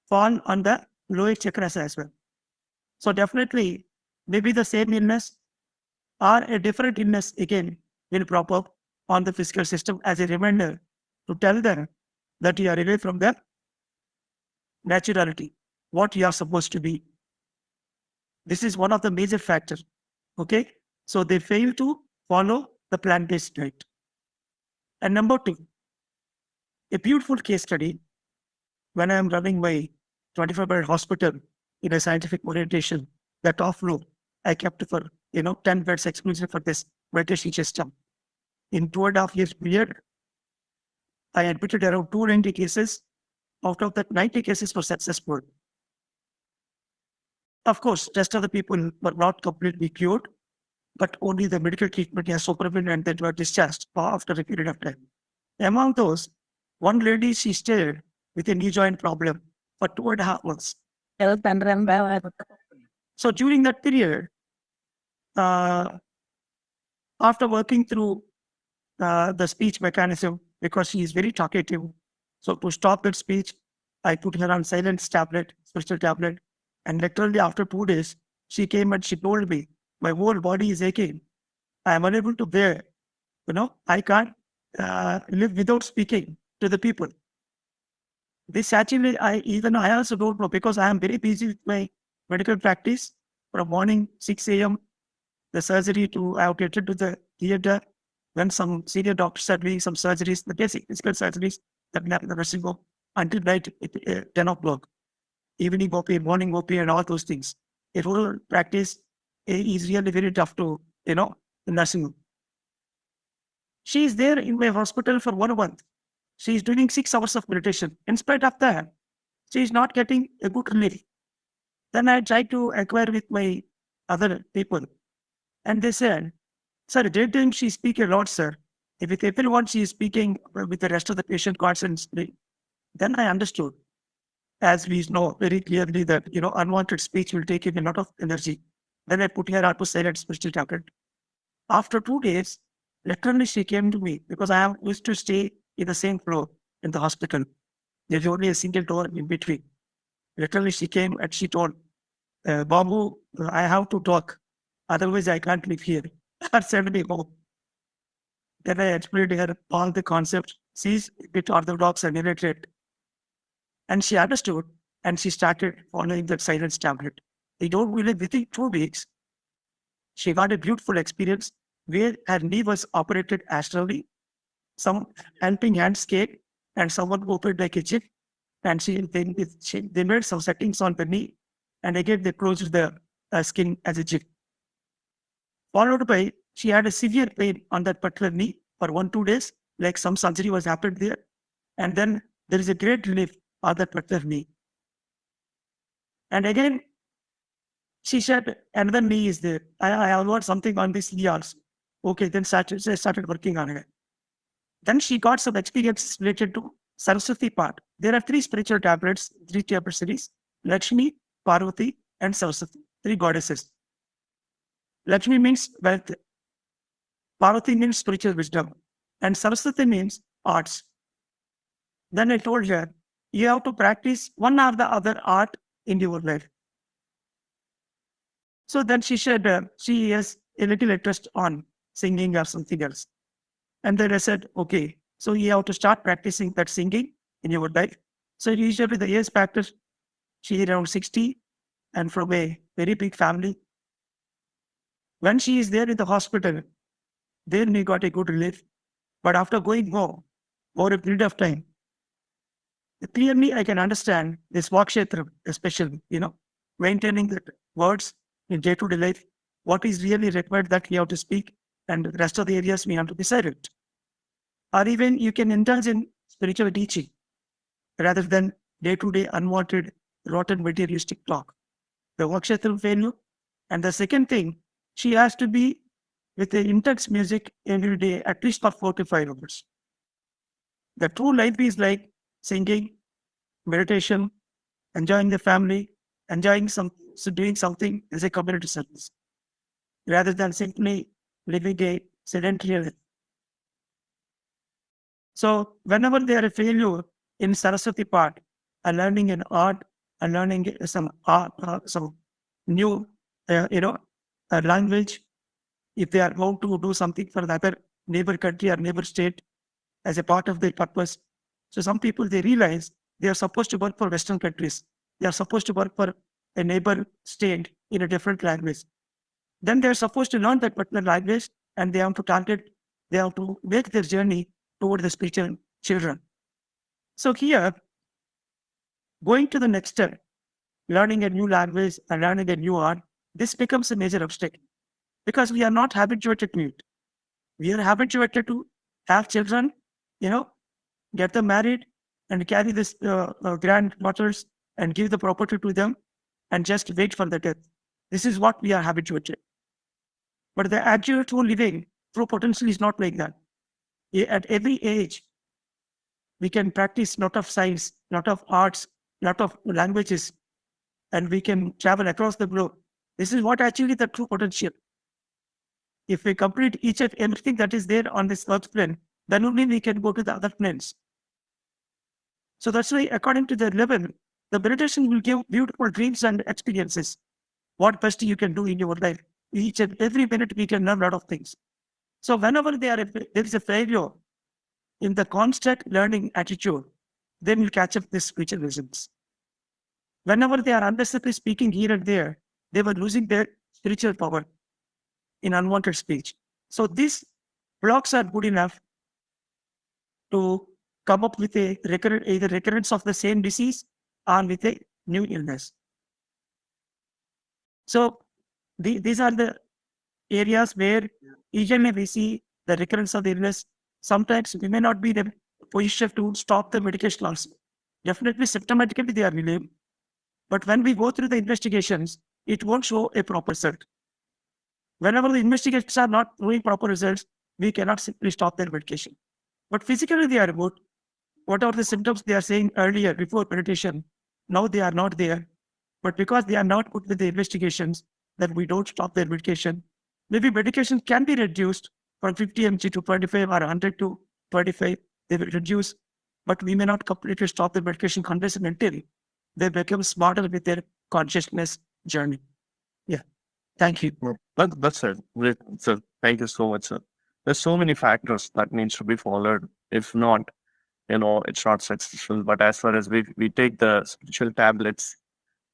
fall on the lower chakras as well. So definitely, maybe the same illness or a different illness again will prop up on the physical system as a reminder to tell them that you are away from the naturality, what you are supposed to be. This is one of the major factors. Okay, so they fail to follow the plant-based diet. And number two, a beautiful case study. When I am running my 24-bed hospital in a scientific orientation, the top floor I kept for 10 beds exclusive for this meditation system. In 2.5 years period, I admitted around 290 cases. Out of that, 90 cases were successful. Of course, rest of the people were not completely cured, but only the medical treatment has supervened and they were discharged after a period of time. Among those, one lady, she stayed with a knee joint problem for 2.5 months. So during that period, after working through the speech mechanism, because she is very talkative, so to stop that speech, I put her on silence tablet, special tablet, and literally after 2 days, she came and she told me, my whole body is aching. I am unable to bear. I can't live without speaking to the people. This actually, I also don't know, because I am very busy with my medical practice from morning 6 a.m. the surgery to I have to to the theater. When some senior doctors are doing some surgeries, the basic physical surgeries that we have in the nursing home until night at 10 o'clock, evening OP, morning OP, and all those things. A rural practice is really very tough to, the nursing home. She is there in my hospital for 1 month. She is doing 6 hours of meditation. In spite of that, she is not getting a good relief. Then I tried to inquire with my other people. And they said, sir, daytime she speak a lot, sir. If with everyone she is speaking with the rest of the patient constantly, then I understood, as we know very clearly that, unwanted speech will take in a lot of energy. Then I put her onto silent spiritual tablet. After 2 days, literally she came to me because I used to stay in the same floor in the hospital. There's only a single door in between. Literally she came and she told, Babu, I have to talk. Otherwise, I can't live here. Send me home. Then I explained to her all the concepts. She's a bit orthodox and illiterate. And she understood and she started following that silence tablet. They don't believe within 2 weeks, she got a beautiful experience where her knee was operated astrally, some helping hands came, and someone opened like a chip, and they made some settings on the knee, and again they closed the skin as a chip. Followed by, she had a severe pain on that particular knee for 1-2 days, like some surgery was happened there, and then there is a great relief on that particular knee. And again, she said, another knee is there. I want something on this knee also. Okay, then started working on it. Then she got some experiences related to Saraswati part. There are 3 spiritual tablets, 3 tablet series: Lakshmi, Parvati, and Saraswati, 3 goddesses. Lakshmi means wealth, Parvati means spiritual wisdom, and Saraswati means arts. Then I told her, you have to practice one or the other art in your life. So then she said she has a little interest on singing or something else. And then I said, okay, so you have to start practicing that singing in your life. So usually the years practice, she is around 60 and from a very big family. When she is there in the hospital, then we got a good relief. But after going home, over a period of time, clearly I can understand this Vakshetra, especially, maintaining the words in day-to-day life, what is really required that we have to speak, and the rest of the areas we have to be silent. Or even you can indulge in spiritual teaching rather than day-to-day unwanted, rotten materialistic talk. The Vakshetra failure. And the second thing, she has to be with the intense music every day, at least for 4 to 5 hours. The true life is like singing, meditation, enjoying the family, doing something as a community service, rather than simply living a sedentary life. So whenever there is a failure in Saraswati part, learning an art, learning some art, some new, language, if they are going to do something for the other neighbor country or neighbor state as a part of their purpose. So some people, they realize they are supposed to work for Western countries. They are supposed to work for a neighbor state in a different language. Then they are supposed to learn that particular language, and they have to make their journey toward the spiritual children. So here, going to the next step, learning a new language and learning a new art, this becomes a major obstacle because we are not habituated to it. We are habituated to have children, get them married and carry this granddaughters and give the property to them and just wait for the death. This is what we are habituated. But the actual true living, true potential is not like that. At every age, we can practice lot of science, lot of arts, lot of languages, and we can travel across the globe. This is what actually the true potential. If we complete each and everything that is there on this earth plane, then only we can go to the other planes. So that's why, according to the level, the meditation will give beautiful dreams and experiences. What best you can do in your life. Each and every minute we can learn a lot of things. So whenever there is a failure in the constant learning attitude, then will catch up this spiritual results. Whenever they are unnecessarily speaking here and there, they were losing their spiritual power in unwanted speech. So these blocks are good enough to come up with either recurrence of the same disease or with a new illness. So these are the areas where usually we see the recurrence of the illness. Sometimes we may not be in a position to stop the medication also. Definitely symptomatically they are relieved. But when we go through the investigations, it won't show a proper result. Whenever the investigations are not showing proper results, we cannot simply stop their medication. But physically they are good. Whatever the symptoms they are saying earlier before meditation, now they are not there. But because they are not good with the investigations, then we don't stop their medication. Maybe medication can be reduced from 50 mg to 25 or 100 to 25. They will reduce, but we may not completely stop the medication unless and until they become smarter with their consciousness journey. Yeah. Thank you. That's it. Great, sir. Thank you so much, sir. There's so many factors that needs to be followed. If not, it's not successful. But as far as we take the spiritual tablets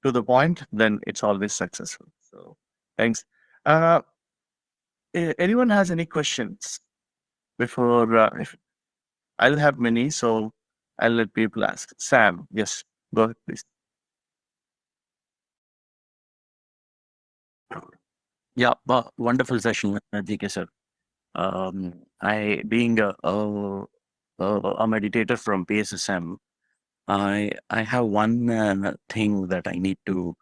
to the point, then it's always successful. So thanks. Uh, Anyone has any questions before? I'll have many, so I'll let people ask. Sam, yes, go ahead, please. Yeah, wonderful session, GK sir. I being a meditator from PSSM, I have one thing that I need to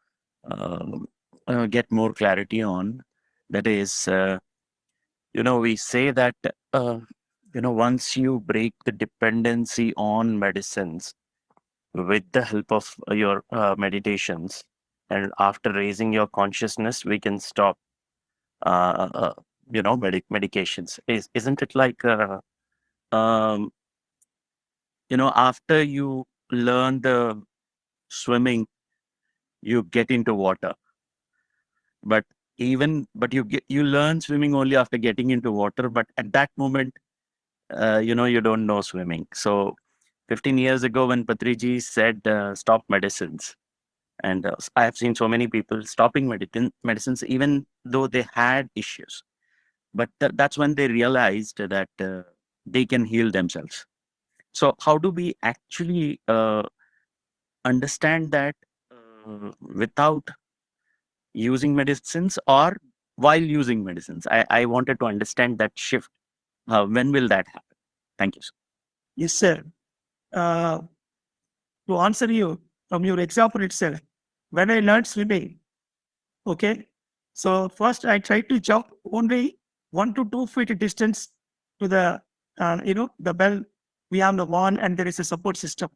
get more clarity on. That is, we say that once you break the dependency on medicines with the help of your meditations, and after raising your consciousness, we can stop medications. Isn't it like um, after you learn the swimming, you get into water, but you learn swimming only after getting into water, but at that moment you don't know swimming. So 15 years ago when Patriji said stop medicines, and I have seen so many people stopping medicines even though they had issues, but that's when they realized that they can heal themselves. So how do we actually understand that without using medicines or while using medicines? I wanted to understand that shift. When will that happen? Thank you, sir. Yes, sir. To answer you from your example itself, when I learned swimming, okay, so first I tried to jump only 1 to 2 feet distance to the bell. We have the wand and there is a support system.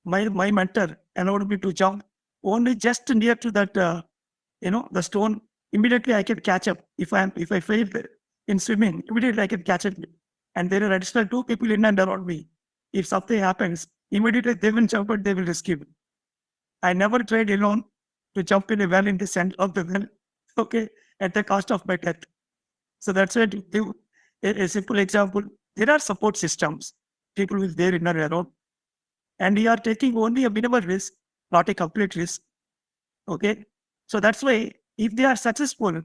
My mentor allowed me to jump only just near to that, the stone. Immediately I can catch up. If I fail in swimming, immediately I can catch it. And there are additional 2 people in and around me. If something happens, immediately they will jump and they will rescue me. I never tried alone to jump in a well in the center of the well, okay, at the cost of my death. So that's why to give a simple example, there are support systems. People will there in and around. And you are taking only a minimal risk, not a complete risk. Okay. So that's why if they are successful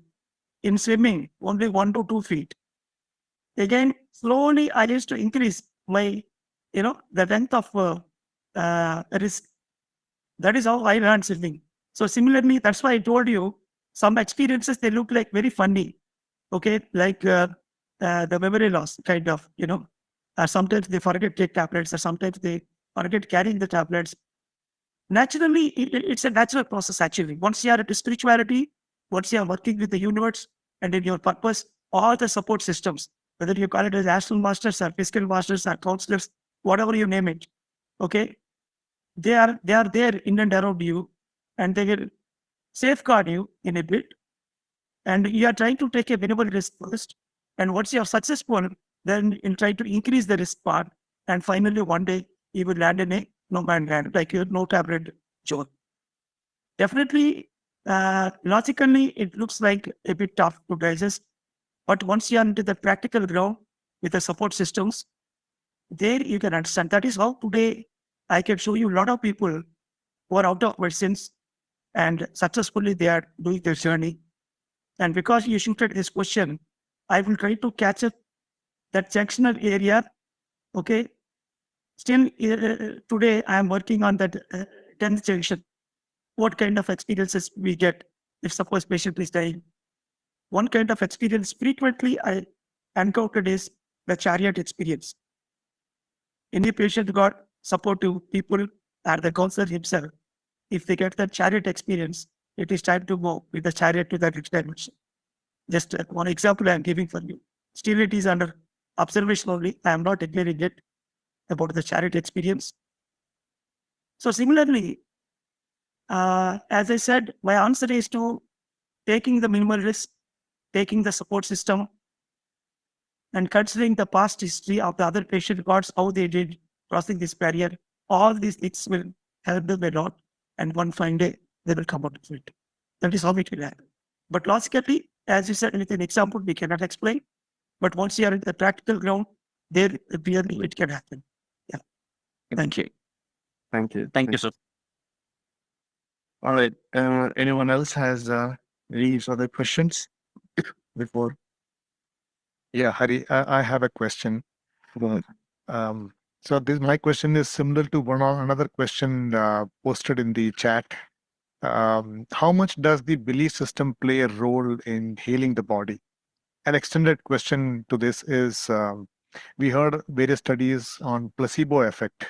in swimming only 1 to 2 feet, again, slowly I used to increase my, the length of risk. That is how I learned swimming. So similarly, that's why I told you some experiences, they look like very funny. Okay. Like the memory loss kind of, sometimes they forget to take tablets or sometimes they forget carrying the tablets. Naturally, it's a natural process actually. Once you are into spirituality, once you are working with the universe and in your purpose, all the support systems, whether you call it as astral masters or physical masters or counselors, whatever you name it, okay, they are there in and around you, and they will safeguard you in a bit. And you are trying to take a minimal risk first. And once you are successful, then you try to increase the risk part. And finally, one day you will land in a no man's land, like your no tablet zone. Definitely, logically, it looks like a bit tough to digest. But once you are into the practical ground with the support systems, there you can understand. That is how today I can show you a lot of people who are out of medicines and successfully they are doing their journey. And because you shifted this question, I will try to catch up that junctional area. Okay. Still, today I am working on that 10th junction. What kind of experiences we get if suppose patient is dying? One kind of experience frequently I encountered is the chariot experience. Any patient got supportive people or the counselor himself. If they get the chariot experience, it is time to go with the chariot to the next dimension. Just one example I am giving for you. Still, it is under observation only. I am not declaring it about the chariot experience. So similarly, as I said, my answer is to taking the minimal risk, taking the support system, and considering the past history of the other patient gods, how they did crossing this barrier. All these things will help them a lot. And one fine day, they will come out of it. That is how it will happen. But logically, as you said, with an example, we cannot explain. But once you are in the practical ground, there really it can happen. Yeah. Thank you. Thank you. Thank you, sir. All right. Anyone else has any other questions before? Yeah, Hari, I have a question. Go ahead. So my question is similar to another question posted in the chat. How much does the belief system play a role in healing the body? An extended question to this is, we heard various studies on placebo effect,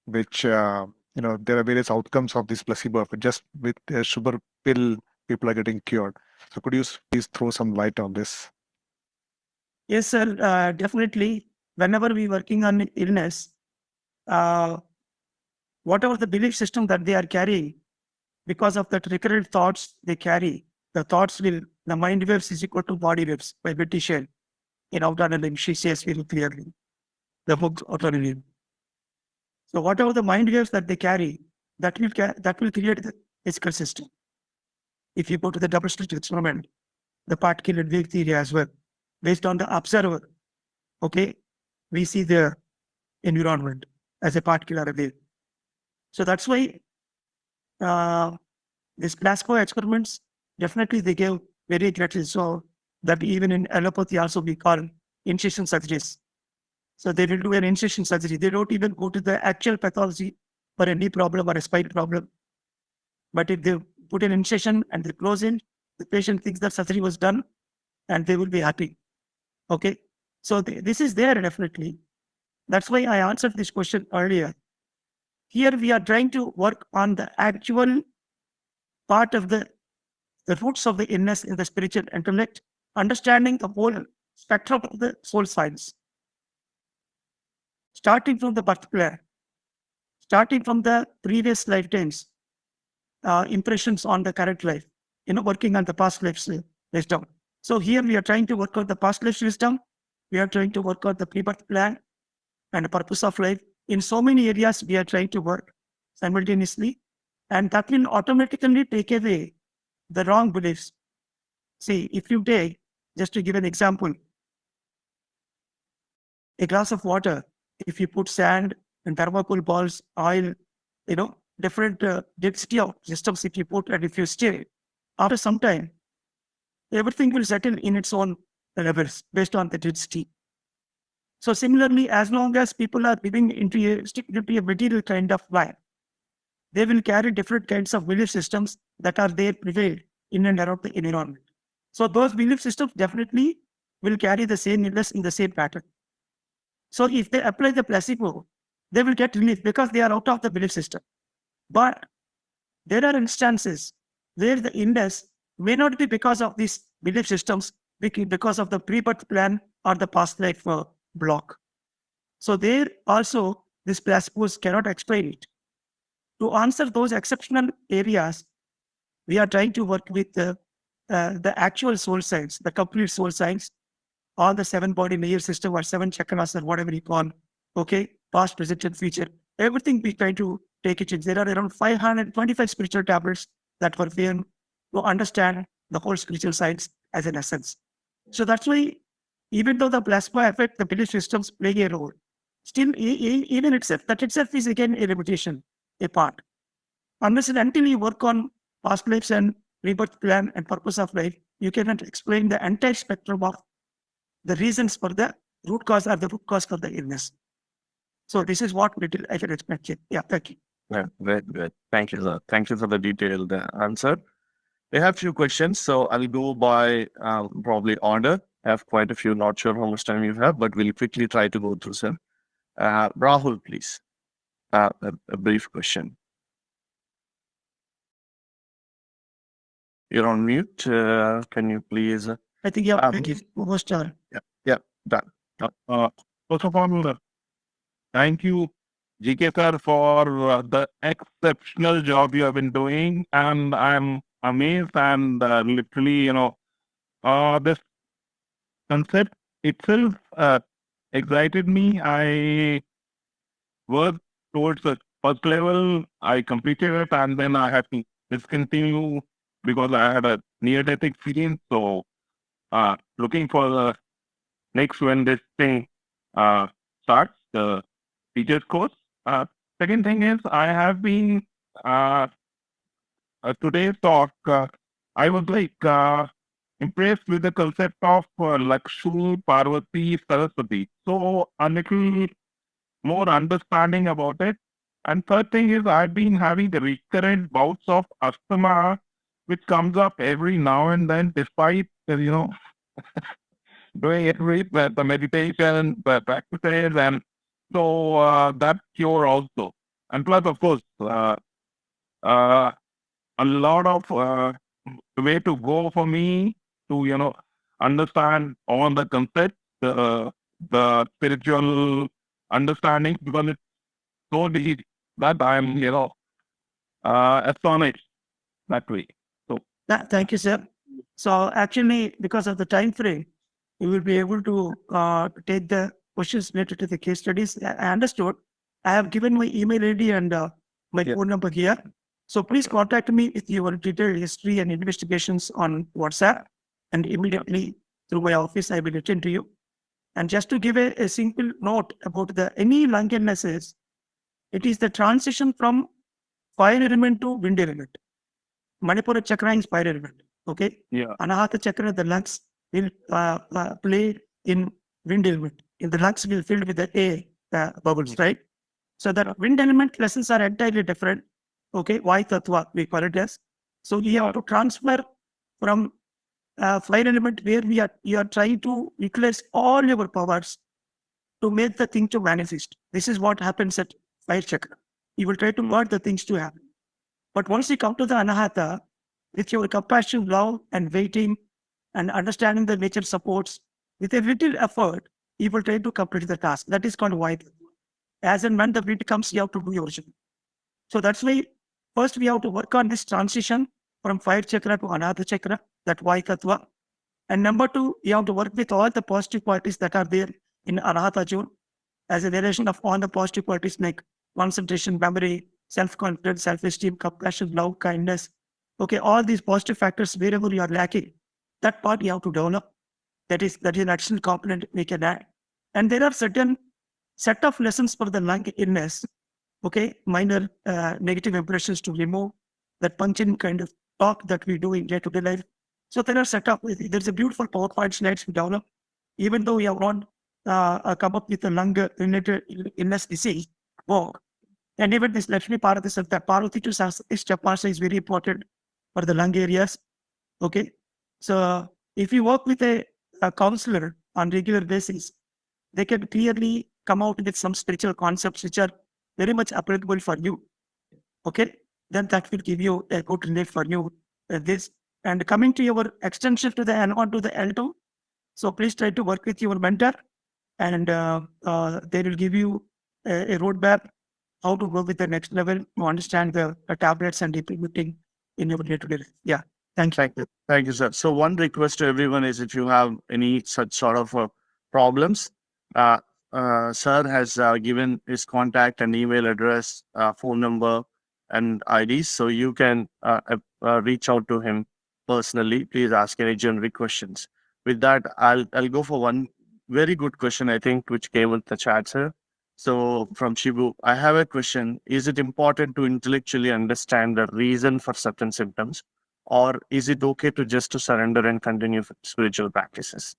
which, there are various outcomes of this placebo effect. Just with a sugar pill, people are getting cured. So could you please throw some light on this? Yes, sir. Definitely. Whenever we working on illness, whatever the belief system that they are carrying, because of that recurrent thoughts they carry, the mind waves is equal to body waves by Betty Shell. In autonomy, she says very clearly. The book autonomy. So whatever the mind waves that they carry, that will create the physical system. If you go to the double slit experiment, the particle and wave theory as well, based on the observer, okay, we see the environment as a particle or a wave. So that's why these Glasgow experiments, definitely they gave very great results. So that even in allopathy also we call incision surgeries. So they will do an incision surgery. They don't even go to the actual pathology for a knee problem or a spine problem. But if they put an incision and they close in, the patient thinks that surgery was done and they will be happy. Okay. So this is there definitely. That's why I answered this question earlier. Here we are trying to work on the actual part of the roots of the illness in the spiritual intellect, understanding the whole spectrum of the soul science. Starting from the birth plan, starting from the previous lifetimes, impressions on the current life, working on the past life's wisdom. So here we are trying to work on the past life's wisdom. We are trying to work on the pre-birth plan and the purpose of life. In so many areas, we are trying to work simultaneously, and that will automatically take away the wrong beliefs. See, if you take, just to give an example, a glass of water, if you put sand and thermocol balls, oil, different density of systems if you put, and if you stir, after some time, everything will settle in its own levels based on the density. So similarly, as long as people are living into a material kind of life, they will carry different kinds of belief systems that are there prevailed in and around the environment. So those belief systems definitely will carry the same illness in the same pattern. So if they apply the placebo, they will get relief because they are out of the belief system. But there are instances where the illness may not be because of these belief systems, because of the pre-birth plan or the past life block. So there also, these placebos cannot explain it. To answer those exceptional areas, we are trying to work with the actual soul science, the complete soul science, all the 7 body layer system or 7 chakras or whatever you call, okay, past, present, and future. Everything we try to take it in. There are around 525 spiritual tablets that were given to understand the whole spiritual science as an essence. So that's why, even though the plasma effect, the belief systems play a role, still, even itself, that itself is again a limitation, a part. Unless and until you work on past lives and rebirth plan and purpose of life, you cannot explain the entire spectrum of the reasons for the root cause or the root cause for the illness. So this is what little I can expect here. Yeah, thank you. Yeah, very good. Thank you, sir. Thank you for the detailed answer. We have few questions, so I'll go by probably order. I have quite a few, not sure how much time you have, but we'll quickly try to go through, sir. Rahul, please. A brief question. You're on mute. Can you please? I think you have almost done. Yeah, done. First of all, thank you, GK sir, for the exceptional job you have been doing, and I'm amazed and literally, this concept itself excited me. I worked towards the first level, I completed it, and then I had to discontinue because I had a near-death experience. So, looking for the next when this thing starts, the teacher's course. Second thing is, I have been today's talk. I was impressed with the concept of Lakshmi, Parvati, Saraswati. So a little more understanding about it. And third thing is, I've been having the recurrent bouts of asthma, which comes up every now and then, despite doing every the meditation, the practices, and so that cure also. And plus, of course, uh, a lot of way to go for me to understand all the concepts, the spiritual understanding, because it's so deep that I'm astonished that way. So Thank you, sir. So actually, because of the time frame, we will be able to take the questions related to the case studies. I understood. I have given my email ID and my Yeah. phone number here. So please contact me with your detailed history and investigations on WhatsApp, and immediately through my office, I will attend to you. And just to give a simple note about the any lung illnesses, it is the transition from fire element to wind element. Manipura chakra is fire element. Okay. Yeah. Anahata chakra, the lungs will play in wind element. In the lungs will filled with the air bubbles, right? So the wind element lessons are entirely different. Okay, why tattva we call it as. So we have to transfer from fire element where you are trying to utilize all your powers to make the thing to manifest. This is what happens at fire chakra. You will try to want the things to happen. But once you come to the anahata, with your compassion, love, and waiting, and understanding the nature supports, with a little effort, you will try to complete the task. That is called why. As and when the wind comes, you have to do your job. So that's why first we have to work on this transition from fire chakra to another chakra, that why tattva. And number two, you have to work with all the positive qualities that are there in Anahata zone as a relation of all the positive qualities like concentration, memory, self-confidence, self-esteem, compassion, love, kindness. Okay, all these positive factors, wherever you are lacking, that part you have to develop. That is an additional component we can add. And there are certain set of lessons for the lung illness. Okay, minor negative impressions to remove, that puncturing kind of talk that we do in day-to-day life. So there are set up. There's a beautiful PowerPoint slides we develop. Even though we have not come up with a lung-related illness disease work, and even this Lakshmi Parvati Satta, Parvati to Chapasa is very important for the lung areas. Okay, so if you work with a counselor on regular basis, they can clearly come out with some spiritual concepts which are very much applicable for you. Okay, then that will give you a good relief for you. This and coming to your extension to the N1 to the L2. So please try to work with your mentor, and they will give you a roadmap how to go with the next level to understand the tablets and implementing in your day-to-day life. Yeah, thank you. Thank you. Thank you, sir. So one request to everyone is if you have any such sort of problems, sir has given his contact and email address, phone number, and IDs. So you can reach out to him personally. Please ask any generic questions. With that, I'll go for one very good question, I think, which came with the chat, sir. So from Shibu, I have a question. Is it important to intellectually understand the reason for certain symptoms? Or is it okay to just to surrender and continue spiritual practices?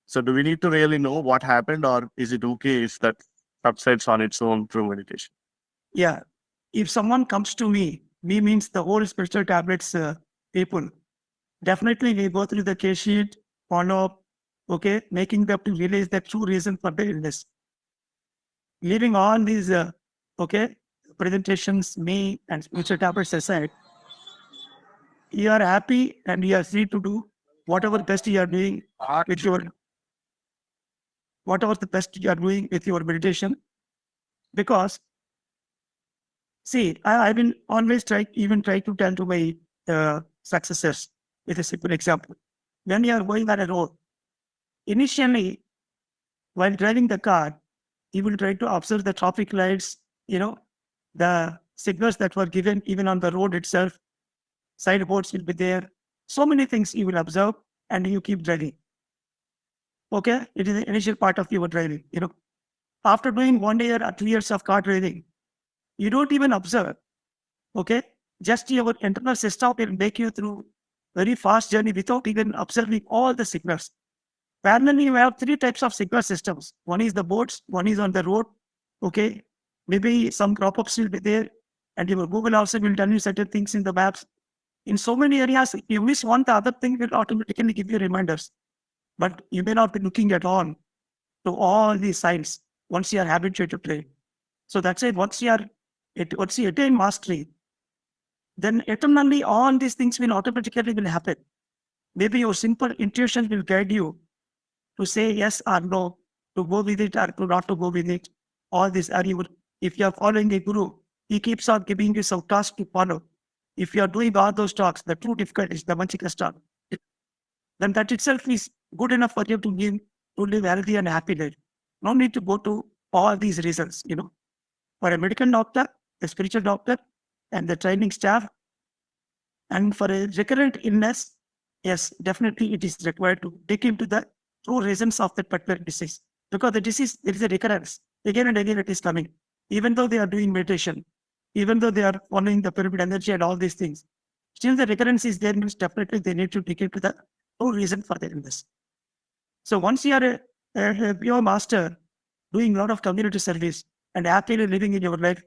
So do we need to really know what happened, or is it okay if that subsides on its own through meditation? Yeah, if someone comes to me means the whole spiritual tablets people. Definitely we go through the case sheet, follow up, okay, making them to realize the true reason for the illness. Leaving all these presentations, me and spiritual tablets aside, you are happy and you are free to do whatever best you are doing with your meditation. Because see, I will always try to tell to my successors with a simple example. When you are going on a road, initially while driving the car, you will try to observe the traffic lights, the signals that were given even on the road itself. Signboards will be there. So many things you will observe and you keep driving. Okay, it is the initial part of your driving, After doing 1 year or 2 years of card reading, you don't even observe. Okay? Just your internal system will make you through very fast journey without even observing all the signals. Parallelly, you have 3 types of signal systems. One is the boards, one is on the road. Okay? Maybe some crop-ups will be there, and your Google also will tell you certain things in the maps. In so many areas, if you miss one, the other thing will automatically give you reminders. But you may not be looking at all to all these signs once you are habituated to it. So that's it. Once you attain mastery, then eternally all these things will automatically will happen. Maybe your simple intuition will guide you to say yes or no, to go with it or to not to go with it. All this, if you are following a guru, he keeps on giving you some tasks to follow. If you are doing all those tasks, the true difficulties, the Manchika task, then that itself is good enough for you to live healthy and happy life. No need to go to all these reasons, For a medical doctor, a spiritual doctor, and the training staff, and for a recurrent illness, yes, definitely it is required to dig into the true reasons of that particular disease. Because the disease, there is a recurrence. Again and again it is coming. Even though they are doing meditation, even though they are following the pyramid energy and all these things, still the recurrence is there, means definitely they need to dig into the true reason for the illness. So once you are a pure master, doing a lot of community service and happily living in your life,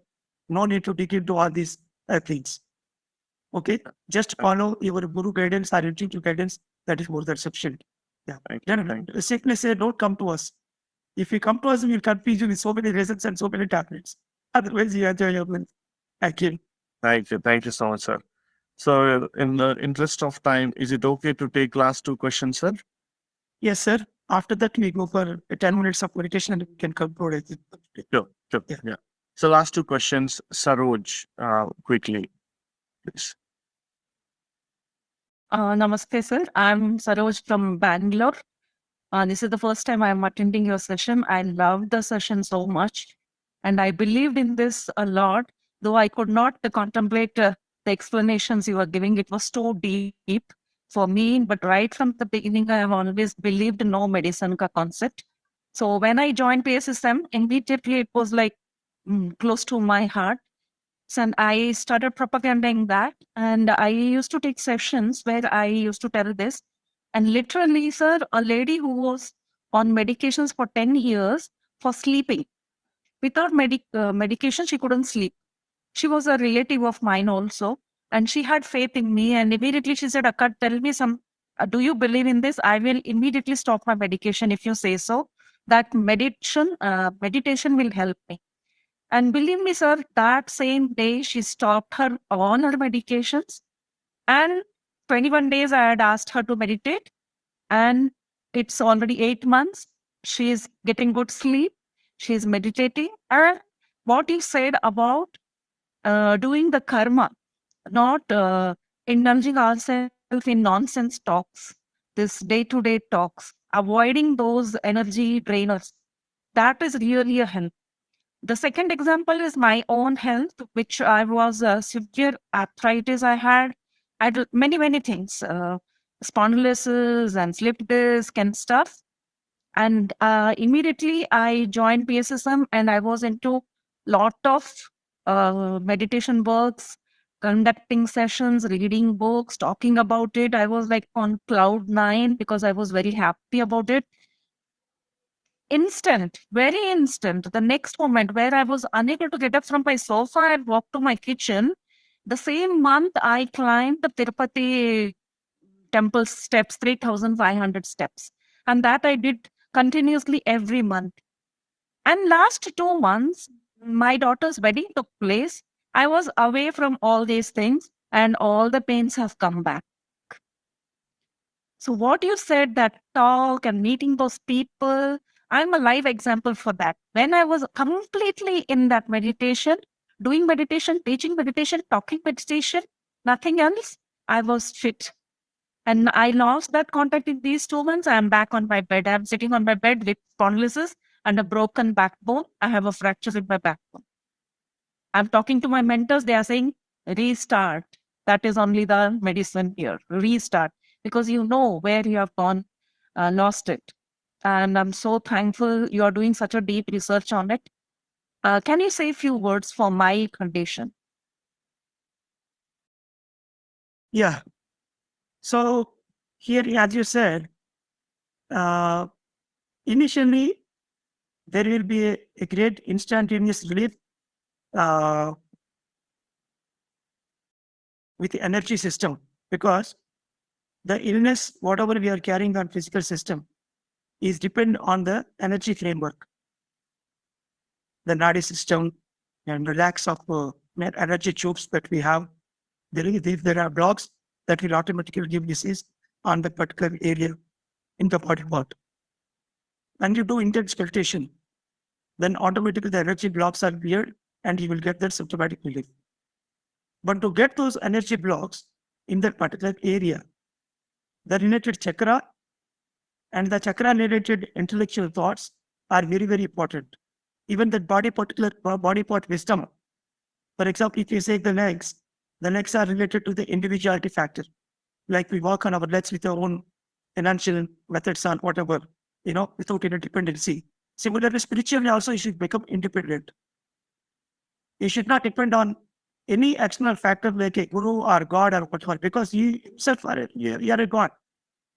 no need to dig into all these things. Okay, just follow your guru guidance or intuitive guidance. That is more than sufficient. Yeah. Then sickness don't come to us. If you come to us, we will confuse you with so many reasons and so many tablets. Otherwise, you enjoy your life. Thank you. Thank you so much, sir. So, in the interest of time, is it okay to take last 2 questions, sir? Yes, sir. After that, we go for 10 minutes of meditation and we can conclude it. Sure. Yeah. So, last 2 questions, Saroj, quickly, please. Namaste, sir. I'm Saroj from Bangalore. This is the first time I'm attending your session. I loved the session so much, and I believed in this a lot, though I could not contemplate the explanations you were giving. It was so deep for me, but right from the beginning, I have always believed no medicine ka concept. So when I joined PSSM, immediately it was like close to my heart. And I started propaganding that. And I used to take sessions where I used to tell this. And literally, sir, a lady who was on medications for 10 years for sleeping. Without medication, she couldn't sleep. She was a relative of mine also. And she had faith in me. And immediately she said, Akka, tell me do you believe in this? I will immediately stop my medication if you say so. That meditation will help me. And believe me, sir, that same day she stopped all her medications. And 21 days I had asked her to meditate. And it's already 8 months. She is getting good sleep. She is meditating. And what you said about doing the karma, not indulging ourselves in nonsense talks, this day-to-day talks, avoiding those energy drainers, that is really a help. The second example is my own health, which I was severe arthritis. I had many things, spondylosis and slip disc and stuff. And immediately I joined PSSM and I was into lot of meditation works, conducting sessions, reading books, talking about it. I was like on cloud 9 because I was very happy about it. Instant, very instant. The next moment where I was unable to get up from my sofa and walk to my kitchen, the same month I climbed the Tirupati temple steps, 3,500 steps. And that I did continuously every month. And last 2 months, my daughter's wedding took place. I was away from all these things and all the pains have come back. So what you said, that talk and meeting those people, I'm a live example for that. When I was completely in that meditation, doing meditation, teaching meditation, talking meditation, nothing else, I was fit. And I lost that contact in these 2 months. I'm back on my bed. I'm sitting on my bed with spondylosis and a broken backbone. I have a fracture in my backbone. I'm talking to my mentors. They are saying, restart. That is only the medicine here. Restart. Because you know where you have gone, lost it. And I'm so thankful you are doing such a deep research on it. Can you say a few words for my condition? Yeah. So here, as you said, initially there will be a great instantaneous relief with the energy system, because the illness, whatever we are carrying on physical system, is depend on the energy framework, the nadi system, and the lacks of energy tubes that we have. If there are blocks, that will automatically give disease on the particular area in the body part. And you do intense meditation, then automatically the energy blocks are cleared and you will get that symptomatic relief. But to get those energy blocks in that particular area, the related chakra and the chakra related intellectual thoughts are very, very important. Even that particular body part wisdom. For example, if you say the legs are related to the individuality factor. Like we walk on our legs with our own financial methods and whatever, without any dependency. Similarly, spiritually also, you should become independent. You should not depend on any external factor like a guru or God or whatever, because you yourself are a God.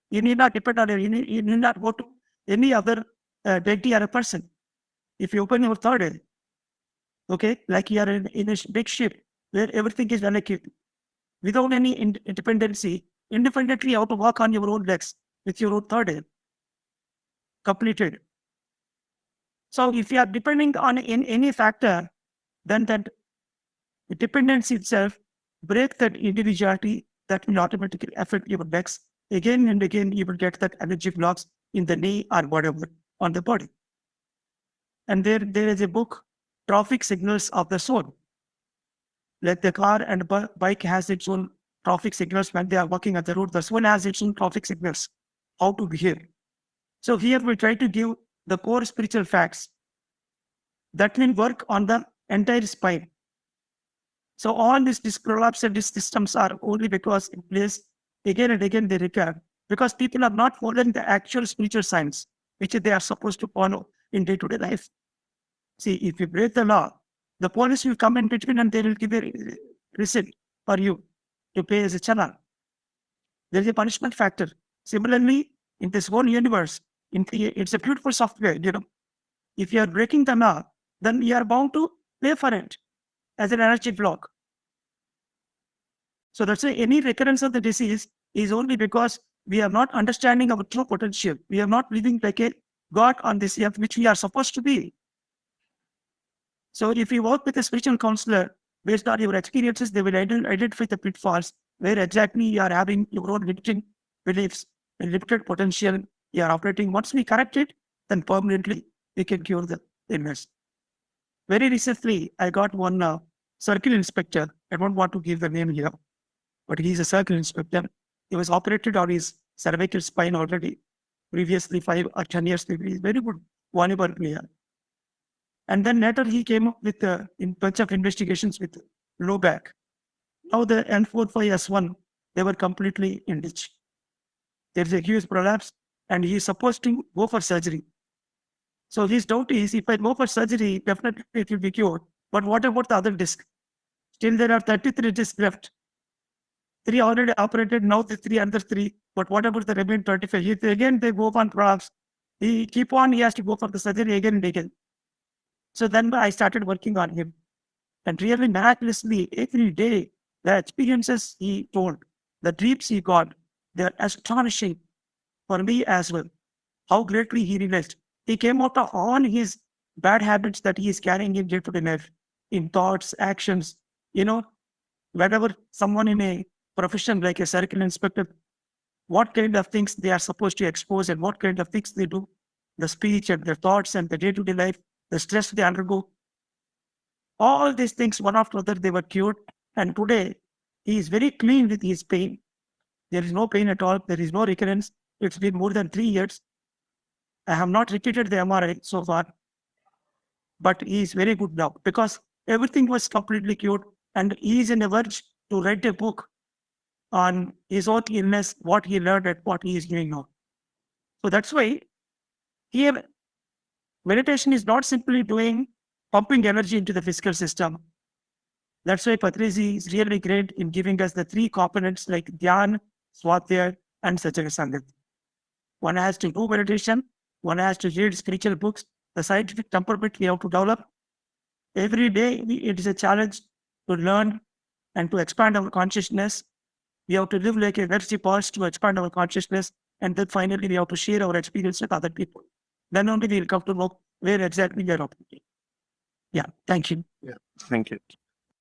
You need not depend on it. You need not go to any other deity or a person. If you open your third eye, okay, like you are in a big ship where everything is allocated, without any independency, independently you have to walk on your own legs with your own third eye completed. So if you are depending on any factor, then that dependency itself break that individuality, that will automatically affect your legs. Again and again, you will get that energy blocks in the knee or whatever on the body. And there is a book, Traffic Signals of the Soul. Like the car and bike has its own traffic signals when they are walking on the road. The soul has its own traffic signals, how to behave. So here we try to give the core spiritual facts that will work on the entire spine. So all these prolapse and these systems are only because in place again and again they recur, because people are not following the actual spiritual science, which they are supposed to follow in day-to-day life. See, if you break the law, the police will come in between and they will give a receipt for you to pay as a channel. There is a punishment factor. Similarly, in this whole universe, it's a beautiful software. If you are breaking the law, then you are bound to pay for it as an energy block. So that's why any recurrence of the disease is only because we are not understanding our true potential. We are not living like a God on this earth, which we are supposed to be. So if you work with a spiritual counselor, based on your experiences, they will identify the pitfalls where exactly you are having your own limiting beliefs and limited potential you are operating. Once we correct it, then permanently we can cure the illness. Very recently, I got one circle inspector. I don't want to give the name here, but he's a circle inspector. He was operated on his cervical spine already. Previously, 5 or 10 years, he's very good volleyball player. And then later he came up with a bunch of investigations with low back. Now the N45S1, they were completely in ditch. There's a huge prolapse and he's supposed to go for surgery. So his doubt is, if I go for surgery, definitely it will be cured. But what about the other disc? Still there are 33 discs left. 3 already operated, now the 3 under 3. But what about the remaining 25? Again, they go on prolapse. He has to go for the surgery again and again. So then I started working on him. And really miraculously, every day, the experiences he told, the dreams he got, they're astonishing for me as well. How greatly he realized. He came out of all his bad habits that he is carrying in day-to-day life, in thoughts, actions. Whenever someone in a profession like a circle inspector, what kind of things they are supposed to expose and what kind of things they do, the speech and their thoughts and the day-to-day life, the stress they undergo. All these things, one after another, they were cured. And today, he is very clean with his pain. There is no pain at all. There is no recurrence. It's been more than 3 years. I have not repeated the MRI so far. But he is very good now because everything was completely cured. And he is in a verge to write a book on his own illness, what he learned and what he is doing now. So that's why here, meditation is not simply pumping energy into the physical system. That's why Patrisi is really great in giving us the three components like Dhyan, Swadhyaya, and Sajjana Sangat. One has to do meditation, one has to read spiritual books, the scientific temperament we have to develop. Every day, it is a challenge to learn and to expand our consciousness. We have to live like a energy pulse to expand our consciousness. And then finally, we have to share our experience with other people. Then only we will come to know where exactly we are operating. Yeah, thank you. Thank you.